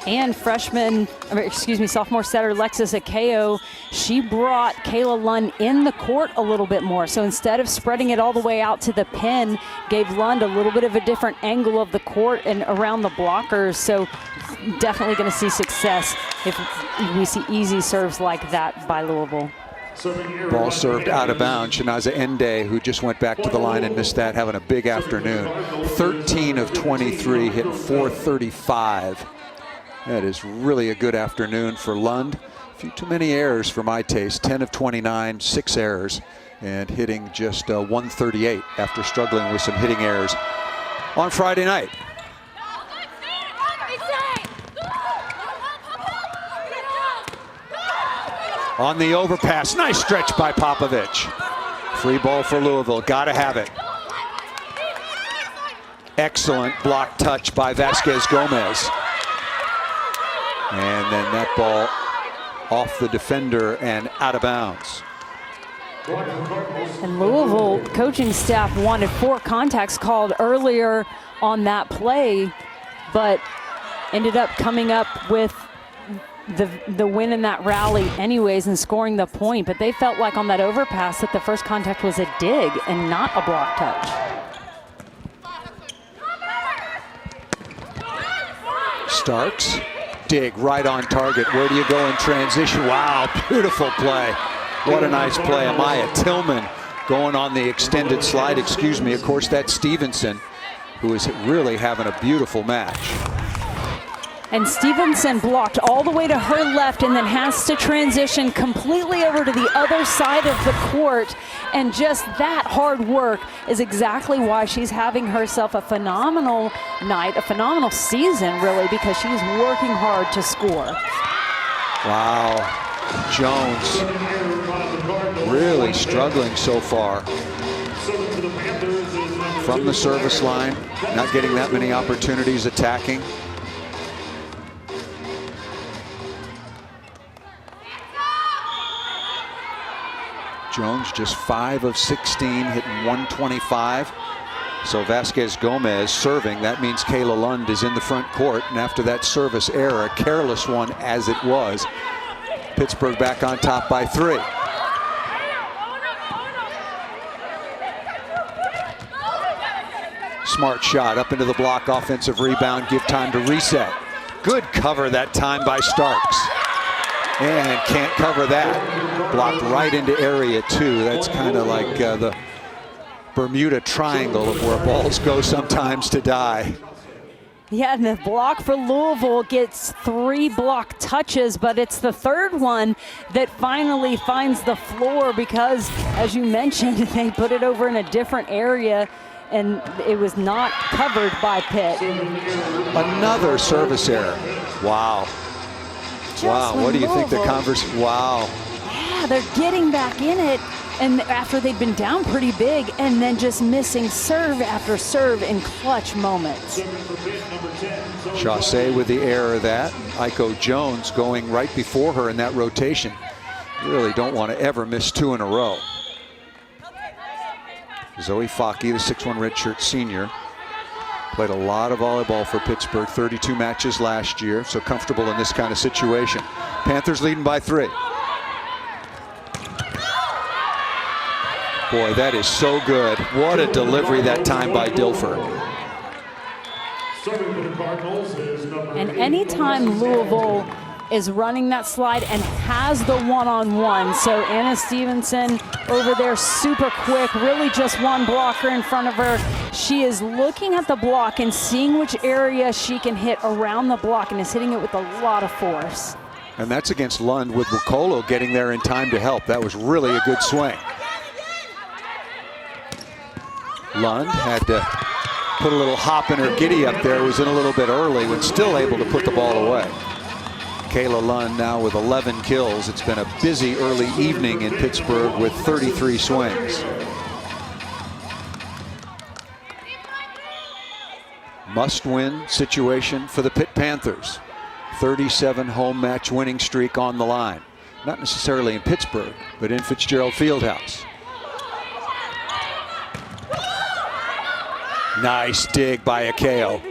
And sophomore setter Lexis Akeo, she brought Kayla Lund in the court a little bit more. So instead of spreading it all the way out to the pin, gave Lund a little bit of a different angle of the court and around the blockers. So definitely going to see success if we see easy serves like that by Louisville. Ball served out of bounds. Shinaza Ende, who just went back to the line and missed that, having a big afternoon. 13 of 23, hitting .435. That is really a good afternoon for Lund. A few too many errors for my taste. 10 of 29, 6 errors, and hitting just 138 after struggling with some hitting errors on Friday night. On the overpass, nice stretch by Popovich. Free ball for Louisville, gotta have it. Excellent block touch by Vasquez Gomez. And then that ball off the defender and out of bounds. And Louisville coaching staff wanted 4 contacts called earlier on that play, but ended up coming up with the win in that rally anyways and scoring the point. But they felt like on that overpass that the first contact was a dig and not a block touch. Starks, dig right on target. Where do you go in transition? Wow, beautiful play. What a nice play. Amaya Tillman going on the extended slide. Of course, that's Stevenson, who is really having a beautiful match. And Stevenson blocked all the way to her left and then has to transition completely over to the other side of the court. And just that hard work is exactly why she's having herself a phenomenal night, a phenomenal season, really, because she's working hard to score. Wow. Jones really struggling so far. From the service line, not getting that many opportunities attacking. Jones just 5 of 16, hitting 125. So Vasquez Gomez serving. That means Kayla Lund is in the front court. And after that service error, a careless one as it was, Pittsburgh back on top by 3. Smart shot up into the block, offensive rebound, give time to reset. Good cover that time by Starks. And can't cover that. Blocked right into area 2. That's kind of like the Bermuda Triangle of where balls go sometimes to die. Yeah, and the block for Louisville gets 3 block touches, but it's the third one that finally finds the floor because, as you mentioned, they put it over in a different area and it was not covered by Pitt. Another service error. Wow. Wow, what do you think the conversation? Wow. Yeah, they're getting back in it, and after they'd been down pretty big, and then just missing serve after serve in clutch moments. Chaussee with the error of that. Iko Jones going right before her in that rotation. You really don't want to ever miss 2 in a row. Zoe Faki, the 6'1" redshirt senior. Played a lot of volleyball for Pittsburgh, 32 matches last year, so comfortable in this kind of situation. Panthers leading by 3. Boy, that is so good. What a delivery that time by Dilfer. And anytime Louisville is running that slide and has the one-on-one, so Anna Stevenson over there super quick, really just one blocker in front of her. She is looking at the block and seeing which area she can hit around the block and is hitting it with a lot of force. And that's against Lund with Wokolo getting there in time to help. That was really a good swing. Lund had to put a little hop in her giddy up there, was in a little bit early, but still able to put the ball away. Kayla Lund now with 11 kills. It's been a busy early evening in Pittsburgh with 33 swings. Must-win situation for the Pitt Panthers. 37 home match winning streak on the line. Not necessarily in Pittsburgh, but in Fitzgerald Fieldhouse. Nice dig by Akeo.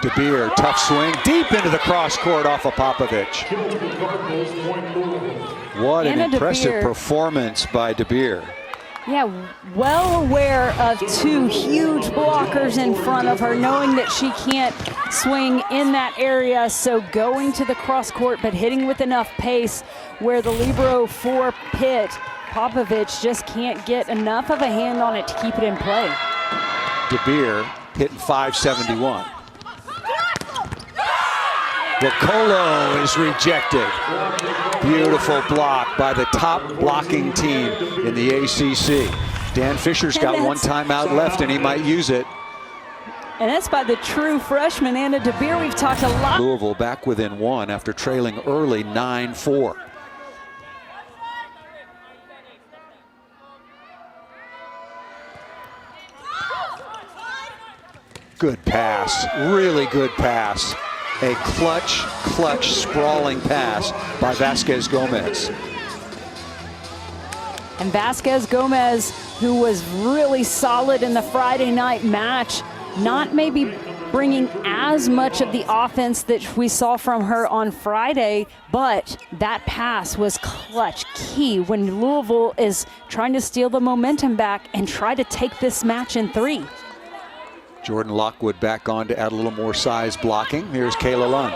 DeBeer, tough swing, deep into the cross court off of Popovich. What an impressive performance by DeBeer. Yeah, well aware of two huge blockers in front of her, knowing that she can't swing in that area, so going to the cross court but hitting with enough pace where the libero for Pitt, Popovich, just can't get enough of a hand on it to keep it in play. DeBeer hitting .571. Wakolo is rejected. Beautiful block by the top blocking team in the ACC. Dan Fisher's got one timeout left and he might use it. And that's by the true freshman, Anna DeBeer. We've talked a lot. Louisville back within one after trailing early 9-4. Good pass, really good pass. A clutch, sprawling pass by Vasquez Gomez. And Vasquez Gomez, who was really solid in the Friday night match, not maybe bringing as much of the offense that we saw from her on Friday, but that pass was clutch, key when Louisville is trying to steal the momentum back and try to take this match in 3. Jordan Lockwood back on to add a little more size blocking. Here's Kayla Lund.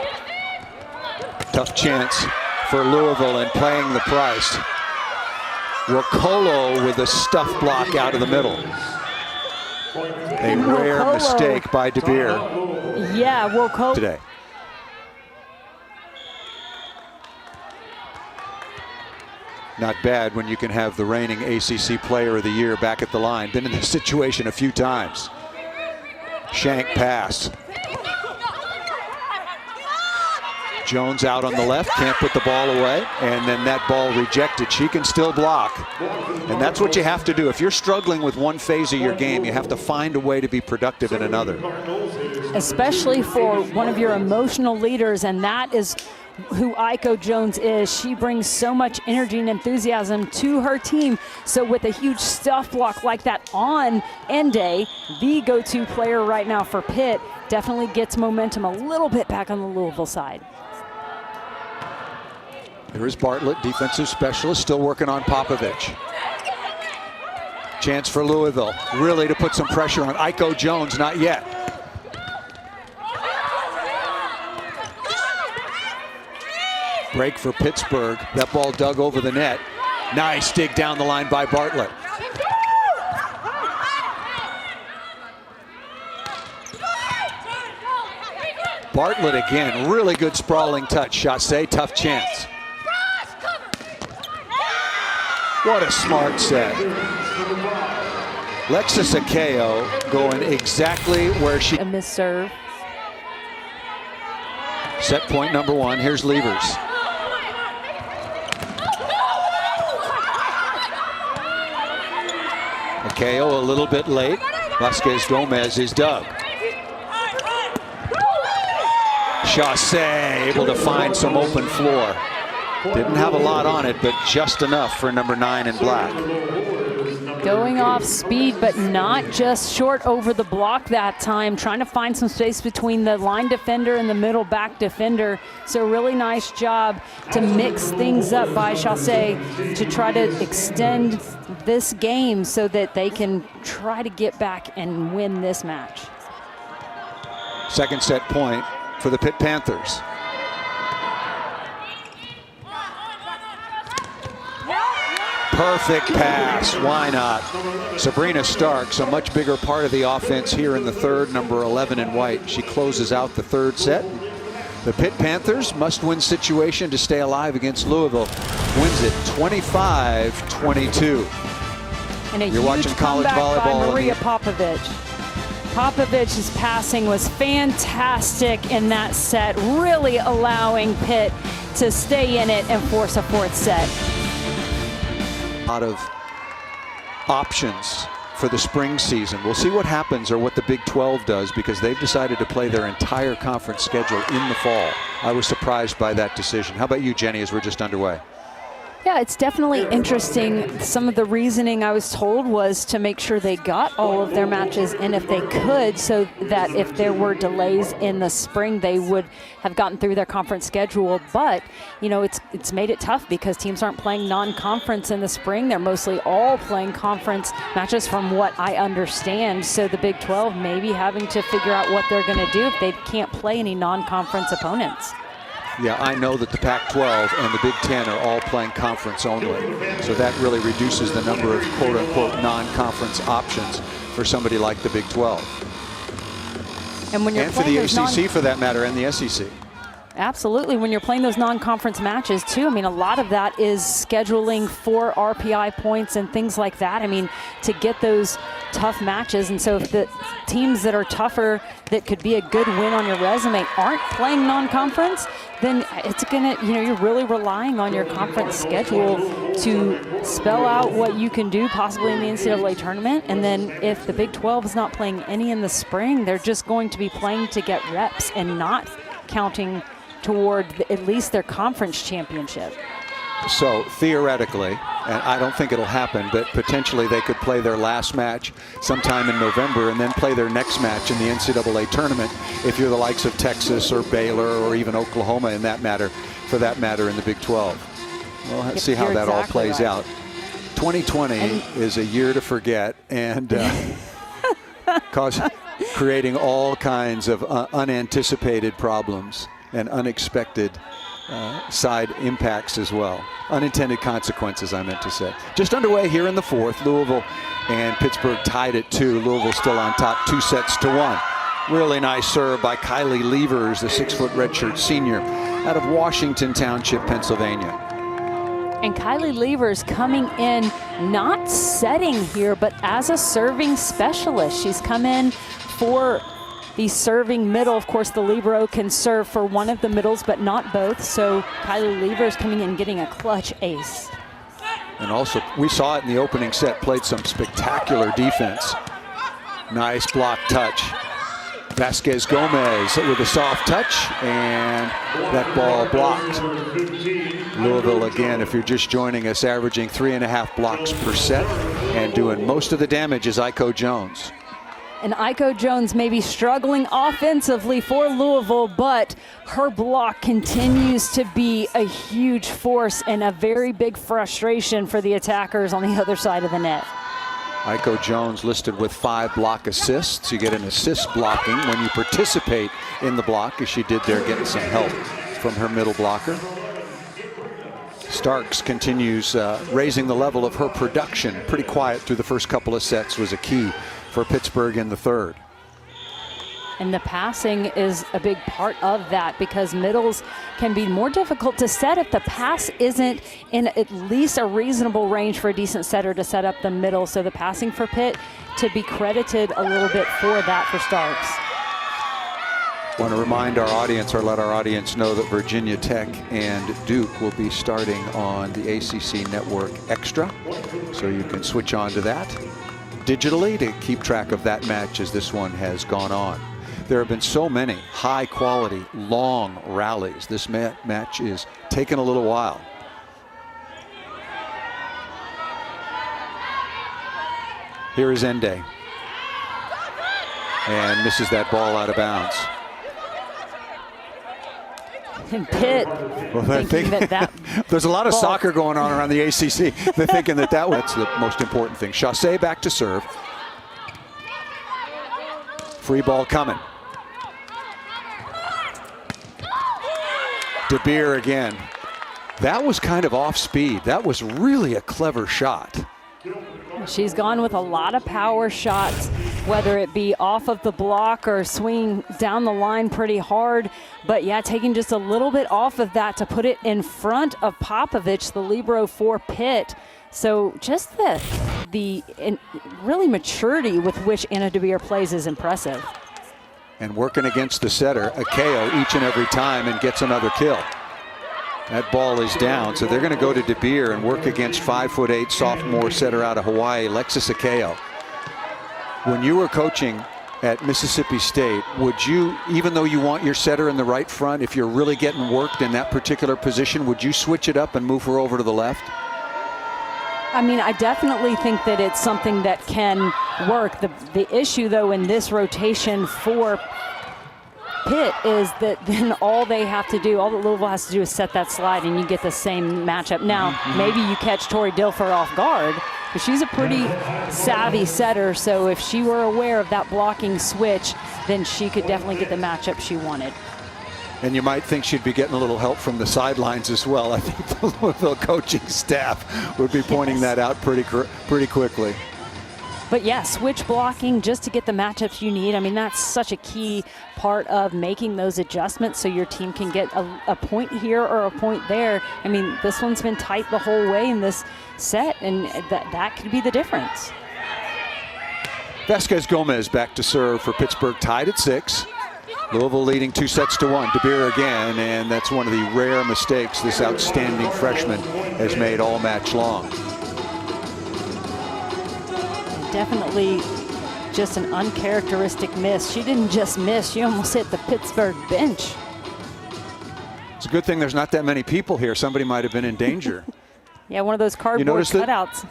Tough chance for Louisville and paying the price. Wakolo with a stuff block out of the middle. A rare mistake by DeBeer. Yeah, Wakolo today. Not bad when you can have the reigning ACC Player of the Year back at the line. Been in this situation a few times. Shank pass. Jones out on the left, can't put the ball away, and then that ball rejected. She can still block, and that's what you have to do. If you're struggling with one phase of your game, you have to find a way to be productive in another. Especially for one of your emotional leaders, and that is who Iko Jones is. She brings so much energy and enthusiasm to her team. So with a huge stuff block like that on end day, the go-to player right now for Pitt definitely gets momentum a little bit back on the Louisville side. There is Bartlett, defensive specialist, still working on Popovich. Chance for Louisville, really to put some pressure on Iko Jones, not yet. Break for Pittsburgh. That ball dug over the net. Nice dig down the line by Bartlett. Bartlett again, really good sprawling touch. Chassé, tough chance. What a smart set. Lexus Akeo going exactly where she... A missed serve. Set point number 1. Here's Levers. Akeo a little bit late. Vasquez Gomez is dug. Chassé able to find some open floor. Didn't have a lot on it, but just enough for number 9 in black. Going off speed, but not just short over the block that time, trying to find some space between the line defender and the middle back defender. So really nice job to mix things up by Chassé to try to extend this game so that they can try to get back and win this match. Second set point for the Pitt Panthers. Perfect pass, why not? Sabrina Starks, a much bigger part of the offense here in the third, number 11 in white. She closes out the third set. The Pitt Panthers must-win situation to stay alive against Louisville. Wins it 25-22. And a You're huge watching college comeback by volleyball. Maria Popovich. Popovich's passing was fantastic in that set, really allowing Pitt to stay in it and force a fourth set. A lot of options for the spring season. We'll see what happens or what the Big 12 does, because they've decided to play their entire conference schedule in the fall. I was surprised by that decision. How about you, Jenny, as we're just underway? Yeah, it's definitely interesting. Some of the reasoning I was told was to make sure they got all of their matches in if they could, so that if there were delays in the spring, they would have gotten through their conference schedule. But, you know, it's made it tough because teams aren't playing non-conference in the spring. They're mostly all playing conference matches from what I understand. So the Big 12 may be having to figure out what they're going to do if they can't play any non-conference opponents. Yeah, I know that the Pac-12 and the Big 10 are all playing conference only. So that really reduces the number of quote-unquote non-conference options for somebody like the Big 12. And when you're for the ACC, for that matter, and the SEC. Absolutely. When you're playing those non-conference matches, too, I mean, a lot of that is scheduling for RPI points and things like that. I mean, to get those tough matches. And so if the teams that are tougher, that could be a good win on your resume, aren't playing non-conference, then it's going to, you know, you're really relying on your conference schedule to spell out what you can do possibly in the NCAA tournament. And then if the Big 12 is not playing any in the spring, they're just going to be playing to get reps and not counting toward at least their conference championship. So theoretically, and I don't think it'll happen, but potentially they could play their last match sometime in November and then play their next match in the NCAA tournament if you're the likes of Texas or Baylor or even Oklahoma in that matter, for that matter, in the Big 12. Well, let's see how that all plays out. 2020 is a year to forget, and creating all kinds of unanticipated problems and unexpected side impacts as well. Unintended consequences, I meant to say. Just underway here in the fourth. Louisville and Pittsburgh tied at 2. Louisville still on top 2-1. Really nice serve by Kylie Levers, the 6-foot redshirt senior out of Washington Township, Pennsylvania. And Kylie Levers coming in, not setting here, but as a serving specialist. She's come in for the serving middle. Of course, the libero can serve for one of the middles, but not both. So Kylie Levers coming in getting a clutch ace. And also, we saw it in the opening set, played some spectacular defense. Nice block touch. Vasquez Gomez with a soft touch, and that ball blocked. Louisville, again, if you're just joining us, averaging 3.5 blocks per set, and doing most of the damage is Aiko Jones. And Aiko Jones may be struggling offensively for Louisville, but her block continues to be a huge force and a very big frustration for the attackers on the other side of the net. Aiko Jones listed with 5 block assists. You get an assist blocking when you participate in the block, as she did there, getting some help from her middle blocker. Starks continues raising the level of her production. Pretty quiet through the first couple of sets was a key for Pittsburgh in the third. And the passing is a big part of that, because middles can be more difficult to set if the pass isn't in at least a reasonable range for a decent setter to set up the middle. So the passing for Pitt to be credited a little bit for that for Starks. I want to remind our audience, or let our audience know, that Virginia Tech and Duke will be starting on the ACC Network Extra. So you can switch on to that digitally to keep track of that match as this one has gone on. There have been so many high-quality, long rallies. This match is taking a little while. Here is Ende. And misses that ball out of bounds. And Pitt, well, there's a lot of soccer going on around the ACC. They're thinking that's the most important thing. Chassé back to serve. Free ball coming. De Beer again. That was kind of off speed. That was really a clever shot. She's gone with a lot of power shots, whether it be off of the block or swinging down the line pretty hard. But yeah, taking just a little bit off of that to put it in front of Popovich, the libero for Pitt. So just the really maturity with which Anna DeBeer plays is impressive. And working against the setter, Akeo, each and every time, and gets another kill. That ball is down, so they're going to go to DeBeer and work against 5'8" sophomore setter out of Hawaii, Lexis Akeo. When you were coaching at Mississippi State, would you, even though you want your setter in the right front, if you're really getting worked in that particular position, would you switch it up and move her over to the left? I mean, I definitely think that it's something that can work. The issue, though, in this rotation for Pitt is that then all they have to do, all that Louisville has to do is set that slide and you get the same matchup. Now, maybe you catch Tori Dilfer off guard, but she's a pretty savvy setter, so if she were aware of that blocking switch, then she could definitely get the matchup she wanted. And you might think she'd be getting a little help from the sidelines as well. I think the Louisville coaching staff would be pointing that out pretty quickly. But yeah, switch blocking just to get the matchups you need. I mean, that's such a key part of making those adjustments so your team can get a point here or a point there. I mean, this one's been tight the whole way in this set, and that could be the difference. Vasquez Gomez back to serve for Pittsburgh, tied at 6. Louisville leading 2-1. DeBeer again, and that's one of the rare mistakes this outstanding freshman has made all match long. Definitely just an uncharacteristic miss. She didn't just miss, she almost hit the Pittsburgh bench. It's a good thing there's not that many people here. Somebody might have been in danger. Yeah, one of those cardboard cutouts.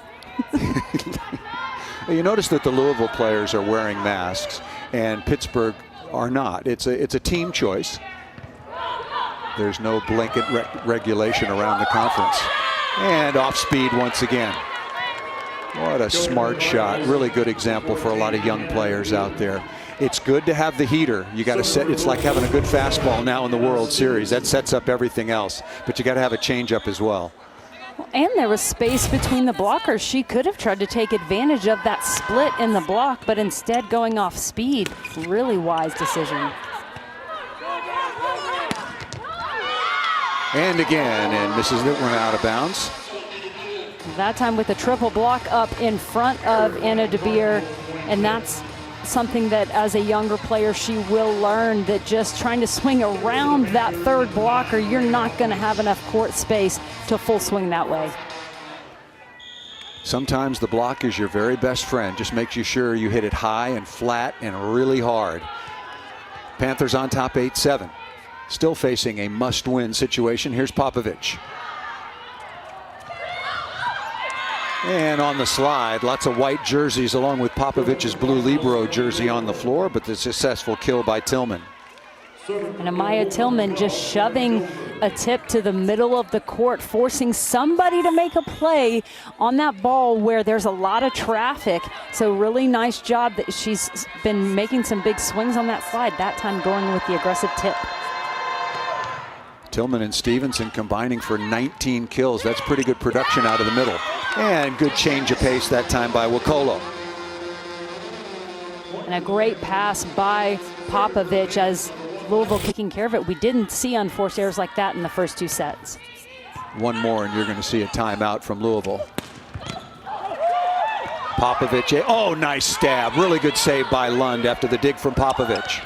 You notice that the Louisville players are wearing masks and Pittsburgh are not. It's a team choice. There's no blanket regulation around the conference. And off speed once again. What a smart shot. Really good example for a lot of young players out there. It's good to have the heater. You got to set, it's like having a good fastball now in the World Series. That sets up everything else. But you got to have a changeup as well. And there was space between the blockers. She could have tried to take advantage of that split in the block, but instead going off speed. Really wise decision. And again, and misses that one out of bounds. That time with a triple block up in front of Anna DeBeer, and that's something that as a younger player she will learn, that just trying to swing around that third blocker, you're not going to have enough court space to full swing that way. Sometimes the block is your very best friend. Just makes you sure you hit it high and flat and really hard. Panthers on top 8-7. Still facing a must-win situation. Here's Popovich. And on the slide, lots of white jerseys along with Popovich's blue Libero jersey on the floor, but the successful kill by Tillman. And Amaya Tillman just shoving a tip to the middle of the court, forcing somebody to make a play on that ball where there's a lot of traffic. So really nice job that she's been making some big swings on that slide, that time going with the aggressive tip. Tillman and Stevenson combining for 19 kills. That's pretty good production out of the middle. And good change of pace that time by Wakolo. And a great pass by Popovich as Louisville taking care of it. We didn't see unforced errors like that in the first 2 sets. One more and you're going to see a timeout from Louisville. Popovich, oh, nice stab. Really good save by Lund after the dig from Popovich.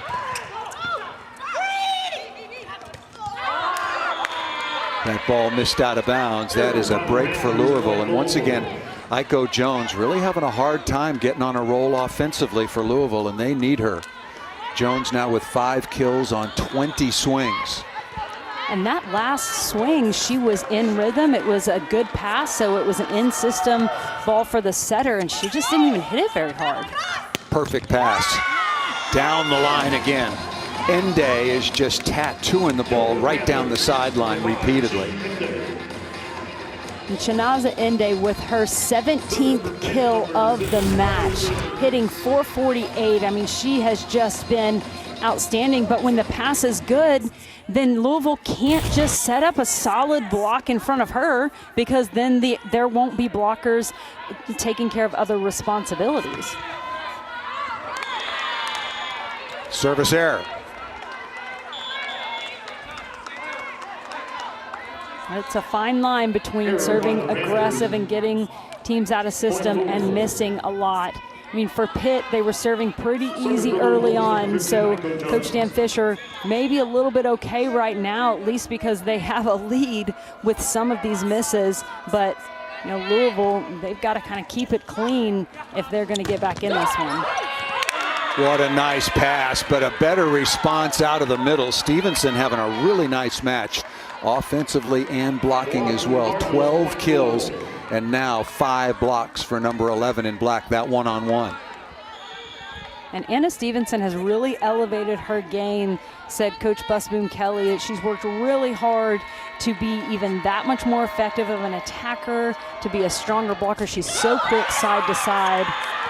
That ball missed out of bounds. That is a break for Louisville. And once again, Aiko Jones really having a hard time getting on a roll offensively for Louisville, and they need her. Jones now with 5 kills on 20 swings. And that last swing, she was in rhythm. It was a good pass, so it was an in-system ball for the setter, and she just didn't even hit it very hard. Perfect pass. Down the line again. Ende is just tattooing the ball right down the sideline repeatedly. And Chinaza Ende with her 17th kill of the match, hitting .448. I mean, she has just been outstanding, but when the pass is good, then Louisville can't just set up a solid block in front of her, because then there won't be blockers taking care of other responsibilities. Service error. It's a fine line between serving aggressive and getting teams out of system and missing a lot. I mean, for Pitt, they were serving pretty easy early on, so Coach Dan Fisher maybe a little bit okay right now, at least because they have a lead with some of these misses. But, you know, Louisville, they've got to kind of keep it clean if they're going to get back in this one. What a nice pass, but a better response out of the middle. Stevenson having a really nice match, offensively and blocking as well. 12 kills. And now 5 blocks for number 11 in black, that one-on-one. And Anna Stevenson has really elevated her game, said Coach Busboom Kelly. She's worked really hard to be even that much more effective of an attacker, to be a stronger blocker. She's so quick side to side.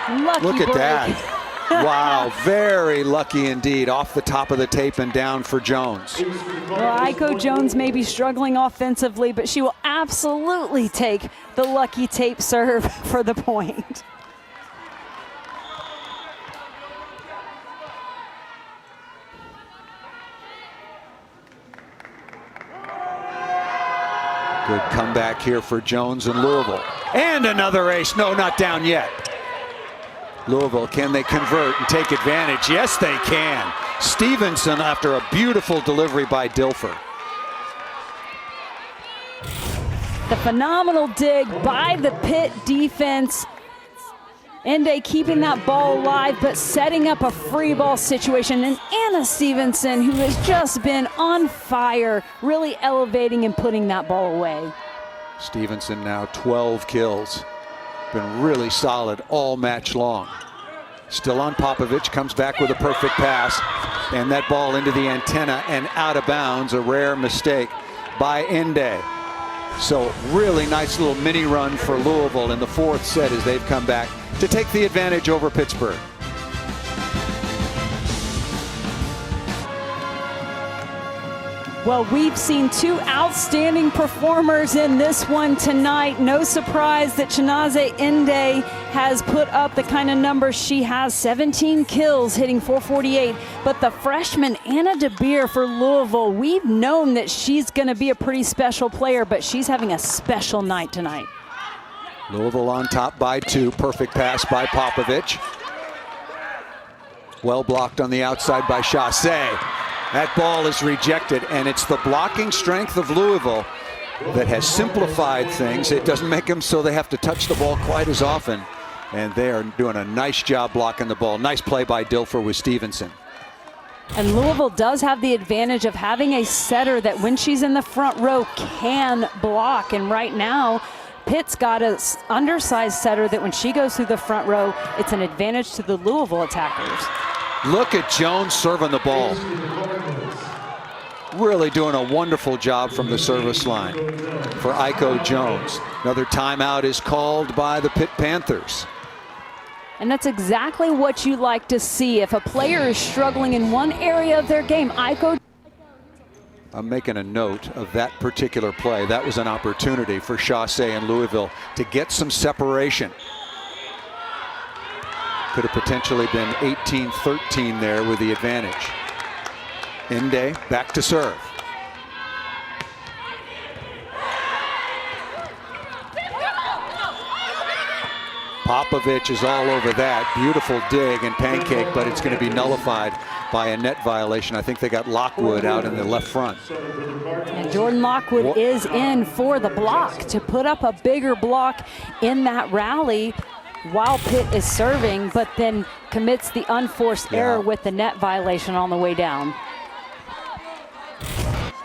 Lucky Look at break. that. Wow, very lucky indeed. Off the top of the tape and down for Jones. Well, Aiko Jones may be struggling offensively, but she will absolutely take the lucky tape serve for the point. Good comeback here for Jones and Louisville. And another ace. No, not down yet. Louisville, can they convert and take advantage? Yes, they can. Stevenson after a beautiful delivery by Dilfer. The phenomenal dig by the Pitt defense. Ende keeping that ball alive, but setting up a free ball situation. And Anna Stevenson, who has just been on fire, really elevating and putting that ball away. Stevenson now 12 kills. Been really solid all match long. Still on Popovich, comes back with a perfect pass. And that ball into the antenna and out of bounds, a rare mistake by Ende. So really nice little mini run for Louisville in the 4th set as they've come back to take the advantage over Pittsburgh. Well, we've seen 2 outstanding performers in this one tonight. No surprise that Chinaze Ende has put up the kind of numbers she has, 17 kills, hitting .448. But the freshman Anna DeBeer for Louisville, we've known that she's going to be a pretty special player, but she's having a special night tonight. Louisville on top by 2. Perfect pass by Popovich. Well blocked on the outside by Chassé. That ball is rejected, and it's the blocking strength of Louisville that has simplified things. It doesn't make them so they have to touch the ball quite as often, and they are doing a nice job blocking the ball. Nice play by Dilfer with Stevenson. And Louisville does have the advantage of having a setter that when she's in the front row can block, and right now Pitt's got an undersized setter that when she goes through the front row, it's an advantage to the Louisville attackers. Look at Jones serving the ball. Really doing a wonderful job from the service line for Aiko Jones. Another timeout is called by the Pitt Panthers. And that's exactly what you like to see. If a player is struggling in one area of their game, Aiko. I'm making a note of that particular play. That was an opportunity for Chassé and Louisville to get some separation. Could have potentially been 18-13 there with the advantage. Ende back to serve. Popovich is all over that. Beautiful dig and pancake, but it's going to be nullified by a net violation. I think they got Lockwood out in the left front. And Jordan Lockwood is in for the block to put up a bigger block in that rally while Pitt is serving, but then commits the unforced error with the net violation on the way down.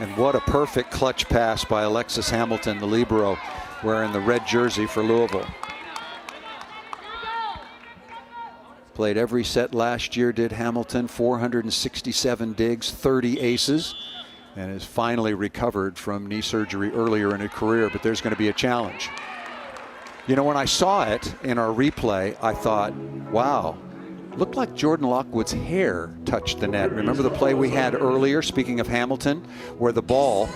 And what a perfect clutch pass by Alexis Hamilton, the libero, wearing the red jersey for Louisville. Played every set last year, did Hamilton, 467 digs, 30 aces, and has finally recovered from knee surgery earlier in her career, but there's going to be a challenge. You know, when I saw it in our replay, I thought, wow, looked like Jordan Lockwood's hair touched the net. Remember the play we had earlier, speaking of Hamilton, where the ball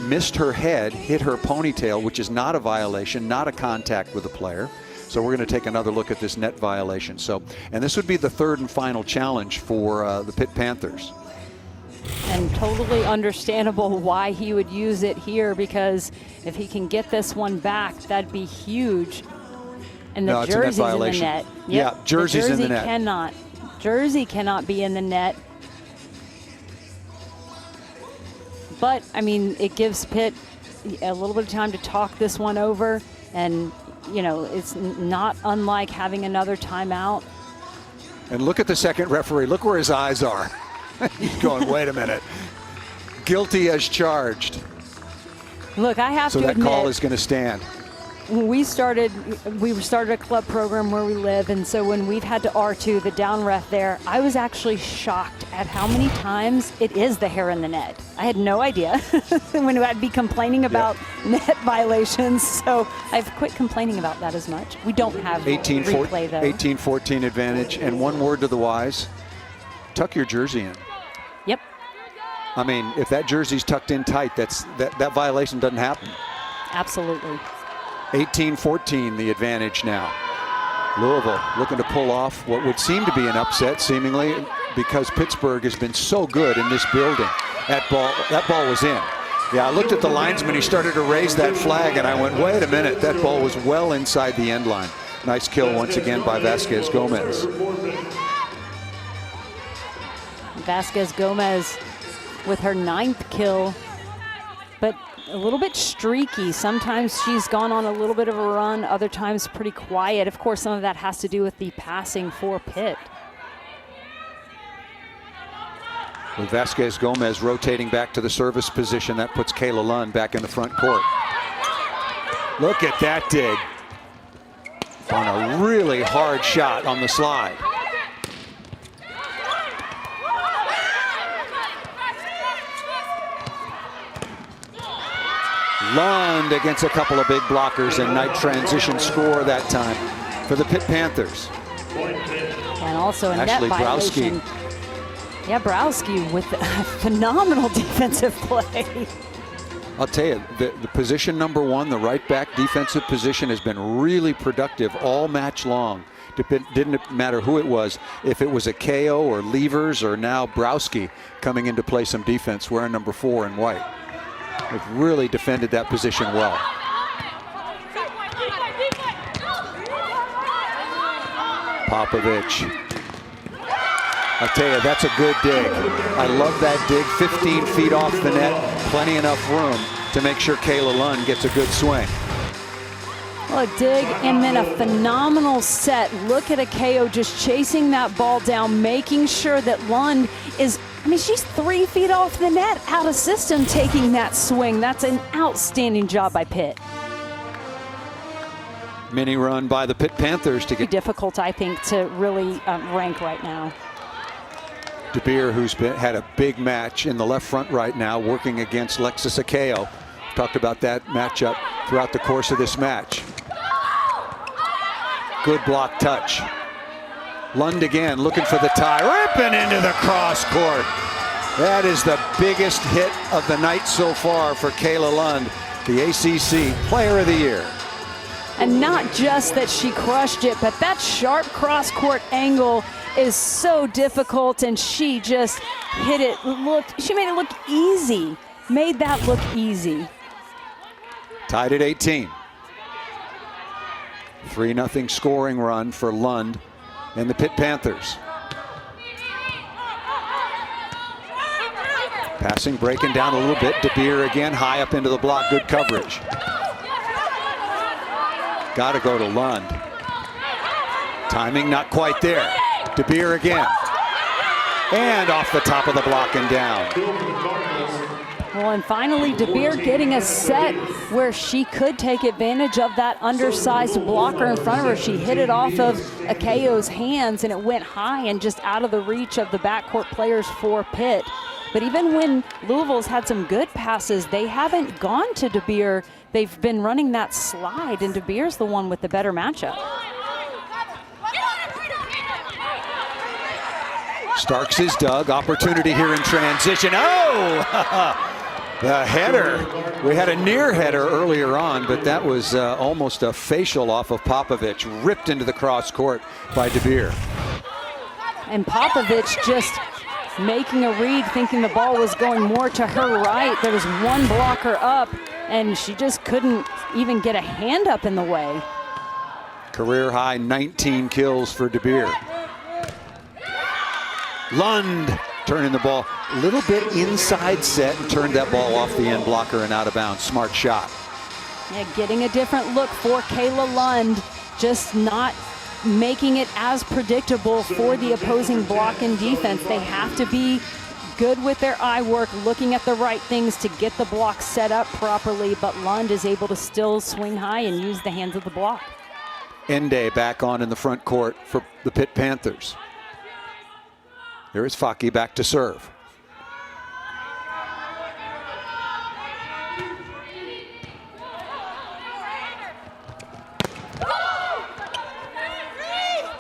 missed her head, hit her ponytail, which is not a violation, not a contact with the player. So we're going to take another look at this net violation. So, and this would be the 3rd and final challenge for the Pitt Panthers. And totally understandable why he would use it here, because if he can get this one back, that'd be huge. And the jersey's in the net. Yep. Yeah, jersey's in the net. Jersey cannot be in the net. But, I mean, it gives Pitt a little bit of time to talk this one over. And, you know, it's not unlike having another timeout. And look at the second referee. Look where his eyes are. He's going, wait a minute. Guilty as charged. Look, I have to admit. So that call is going to stand. When we started a club program where we live, and so when we've had to R2, the down ref there, I was actually shocked at how many times it is the hair in the net. I had no idea when I'd be complaining about net violations, so I've quit complaining about that as much. We don't have replay, though. 18-14 advantage, and one word to the wise, tuck your jersey in. Yep. I mean, if that jersey's tucked in tight, that violation doesn't happen. Absolutely. 18-14 the advantage now. Louisville looking to pull off what would seem to be an upset, seemingly, because Pittsburgh has been so good in this building. That ball was in. Yeah, I looked at the linesman. He started to raise that flag, and I went, wait a minute. That ball was well inside the end line. Nice kill once again by Vasquez Gomez. Vasquez Gomez with her 9th kill, but a little bit streaky. Sometimes she's gone on a little bit of a run, other times pretty quiet. Of course, some of that has to do with the passing for Pitt. With Vasquez Gomez rotating back to the service position, that puts Kayla Lund back in the front court. Look at that dig. On a really hard shot on the slide. Lund against a couple of big blockers, and nice transition score that time for the Pitt Panthers. And also a net violation. Yeah, Browski with a phenomenal defensive play. I'll tell you, the position number 1, the right back defensive position, has been really productive all match long. Didn't matter who it was, if it was a KO or Levers or now Browski coming in to play some defense wearing number 4 in white. They've really defended that position well. Popovich. I'll tell you, that's a good dig. I love that dig. 15 feet off the net. Plenty enough room to make sure Kayla Lund gets a good swing. Well, a dig and then a phenomenal set. Look at a KO just chasing that ball down, making sure that Lund is, I mean, she's 3 feet off the net, out of system, taking that swing. That's an outstanding job by Pitt. Mini run by the Pitt Panthers to get. Difficult, I think, to really rank right now. DeBeer, who's had a big match in the left front right now, working against Lexis Akeo. Talked about that matchup throughout the course of this match. Good block touch. Lund again, looking for the tie, ripping into the cross court. That is the biggest hit of the night so far for Kayla Lund, the ACC Player of the Year. And not just that she crushed it, but that sharp cross court angle is so difficult, and she just hit it. She made it look easy. Made that look easy. Tied at 18. 3-0 scoring run for Lund and the Pitt Panthers. Passing, breaking down a little bit. DeBeer again, high up into the block. Good coverage. Got to go to Lund. Timing not quite there. DeBeer again. And off the top of the block and down. Well, and finally, DeBeer getting a set where she could take advantage of that undersized blocker in front of her. She hit it off of Akeo's hands, and it went high and just out of the reach of the backcourt players for Pitt. But even when Louisville's had some good passes, they haven't gone to DeBeer. They've been running that slide, and DeBeer's the one with the better matchup. Starks is dug. Opportunity here in transition. Oh! The header. We had a near header earlier on, but that was almost a facial off of Popovich. Ripped into the cross court by DeBeer. And Popovich just making a read, thinking the ball was going more to her right. There was one blocker up, and she just couldn't even get a hand up in the way. Career high 19 kills for De Beer. Lund turning the ball a little bit inside set and turned that ball off the end blocker and out of bounds. Smart shot. Yeah, getting a different look for Kayla Lund, just not making it as predictable for the opposing block and defense. They have to be good with their eye work, looking at the right things to get the block set up properly, but Lund is able to still swing high and use the hands of the block. Ende back on in the front court for the Pitt Panthers. There is Faki back to serve.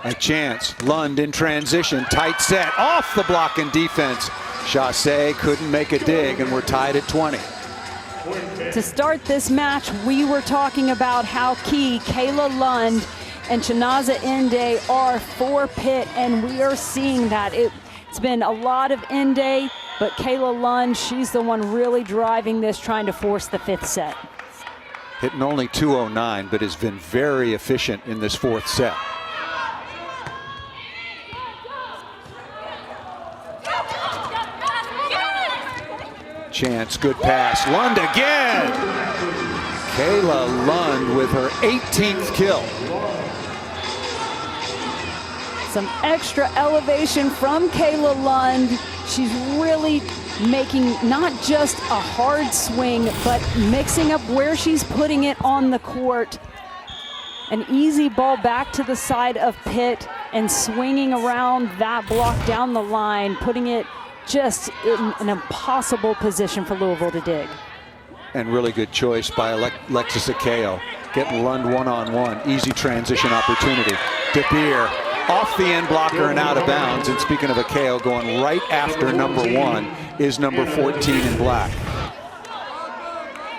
A chance. Lund in transition. Tight set. Off the block and defense. Chassé couldn't make a dig, and we're tied at 20. To start this match, we were talking about how key Kayla Lund and Chinaza Ende are for Pitt, and we are seeing that. It's been a lot of Ende, but Kayla Lund, she's the one really driving this, trying to force the fifth set. Hitting only 209, but has been very efficient in this fourth set. Chance, good pass. Lund again! Kayla Lund with her 18th kill. Some extra elevation from Kayla Lund. She's really making not just a hard swing, but mixing up where she's putting it on the court. An easy ball back to the side of Pitt and swinging around that block down the line, putting it just in an impossible position for Louisville to dig. And really good choice by Alexis Akeo. Getting Lund one-on-one. Easy transition opportunity. De Beer off the end blocker and out of bounds. And speaking of Akeo, going right after number 1 is number 14 in black.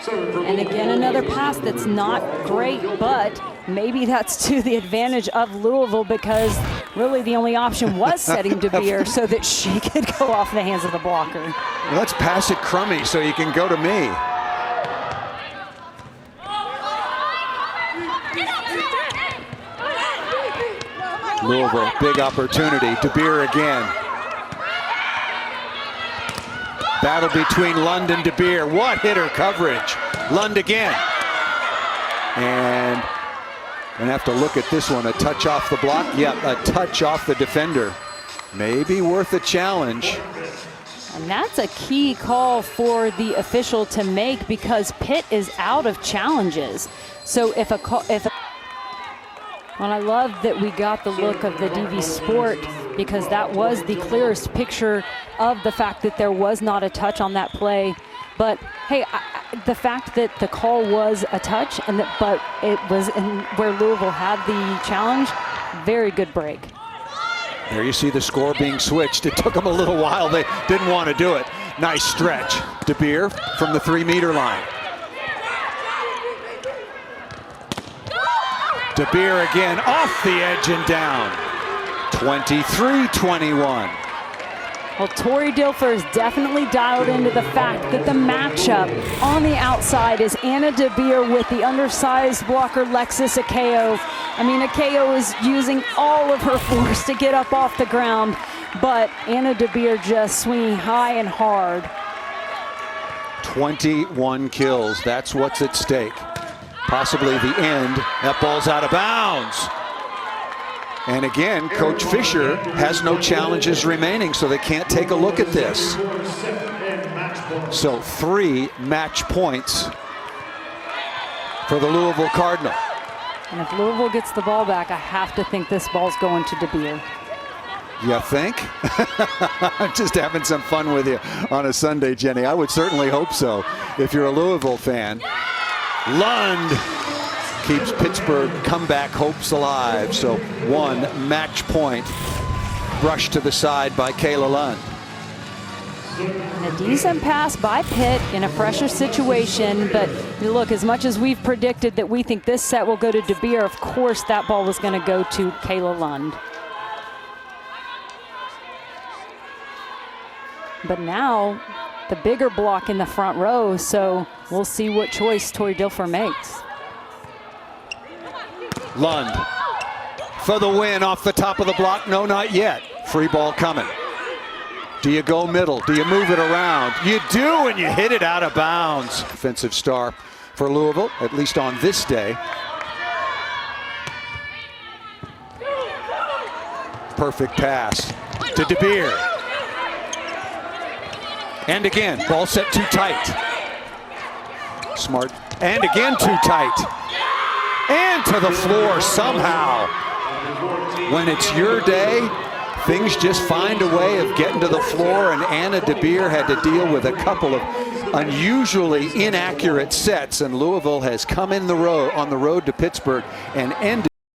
And again, another pass that's not great, but maybe that's to the advantage of Louisville, because really the only option was setting De Beer so that she could go off the hands of the blocker. Let's pass it crummy so you can go to me. Louisville, big opportunity. De Beer again. Battle between Lund and De Beer. What hitter coverage. Lund again. And gonna have to look at this one. A touch off the block. Yep, a touch off the defender. Maybe worth a challenge. And that's a key call for the official to make, because Pitt is out of challenges. So if a call, well, I love that we got the look of the DV Sport, because that was the clearest picture of the fact that there was not a touch on that play. But hey, the fact that the call was a touch, and but it was in where Louisville had the challenge, very good break. There you see the score being switched. It took them a little while. They didn't want to do it. Nice stretch. De Beer from the 3-meter line. De Beer again off the edge and down. 23-21. Well, Tori Dilfer is definitely dialed into the fact that the matchup on the outside is Anna De Beer with the undersized blocker Lexis Akeo. I mean, Akeo is using all of her force to get up off the ground, but Anna De Beer just swinging high and hard. 21 kills, that's what's at stake. Possibly the end. That ball's out of bounds. And again, Coach Fisher has no challenges remaining, so they can't take a look at this. So 3 match points for the Louisville Cardinal. And if Louisville gets the ball back, I have to think this ball's going to De Beer. You think? I'm just having some fun with you on a Sunday, Jenny. I would certainly hope so if you're a Louisville fan. Lund keeps Pittsburgh comeback hopes alive. So 1 match point brushed to the side by Kayla Lund. And a decent pass by Pitt in a pressure situation, but look, as much as we've predicted that we think this set will go to De Beer, of course that ball was going to go to Kayla Lund. But now the bigger block in the front row, so we'll see what choice Tori Dilfer makes. Lund for the win off the top of the block. No, not yet. Free ball coming. Do you go middle? Do you move it around? You do, and you hit it out of bounds. Offensive star for Louisville, at least on this day. Perfect pass to DeBeer. And again, ball set too tight. Smart. And again too tight. And to the floor somehow. When it's your day, things just find a way of getting to the floor, and Anna DeBeer had to deal with a couple of unusually inaccurate sets, and Louisville has come on the road to Pittsburgh and ended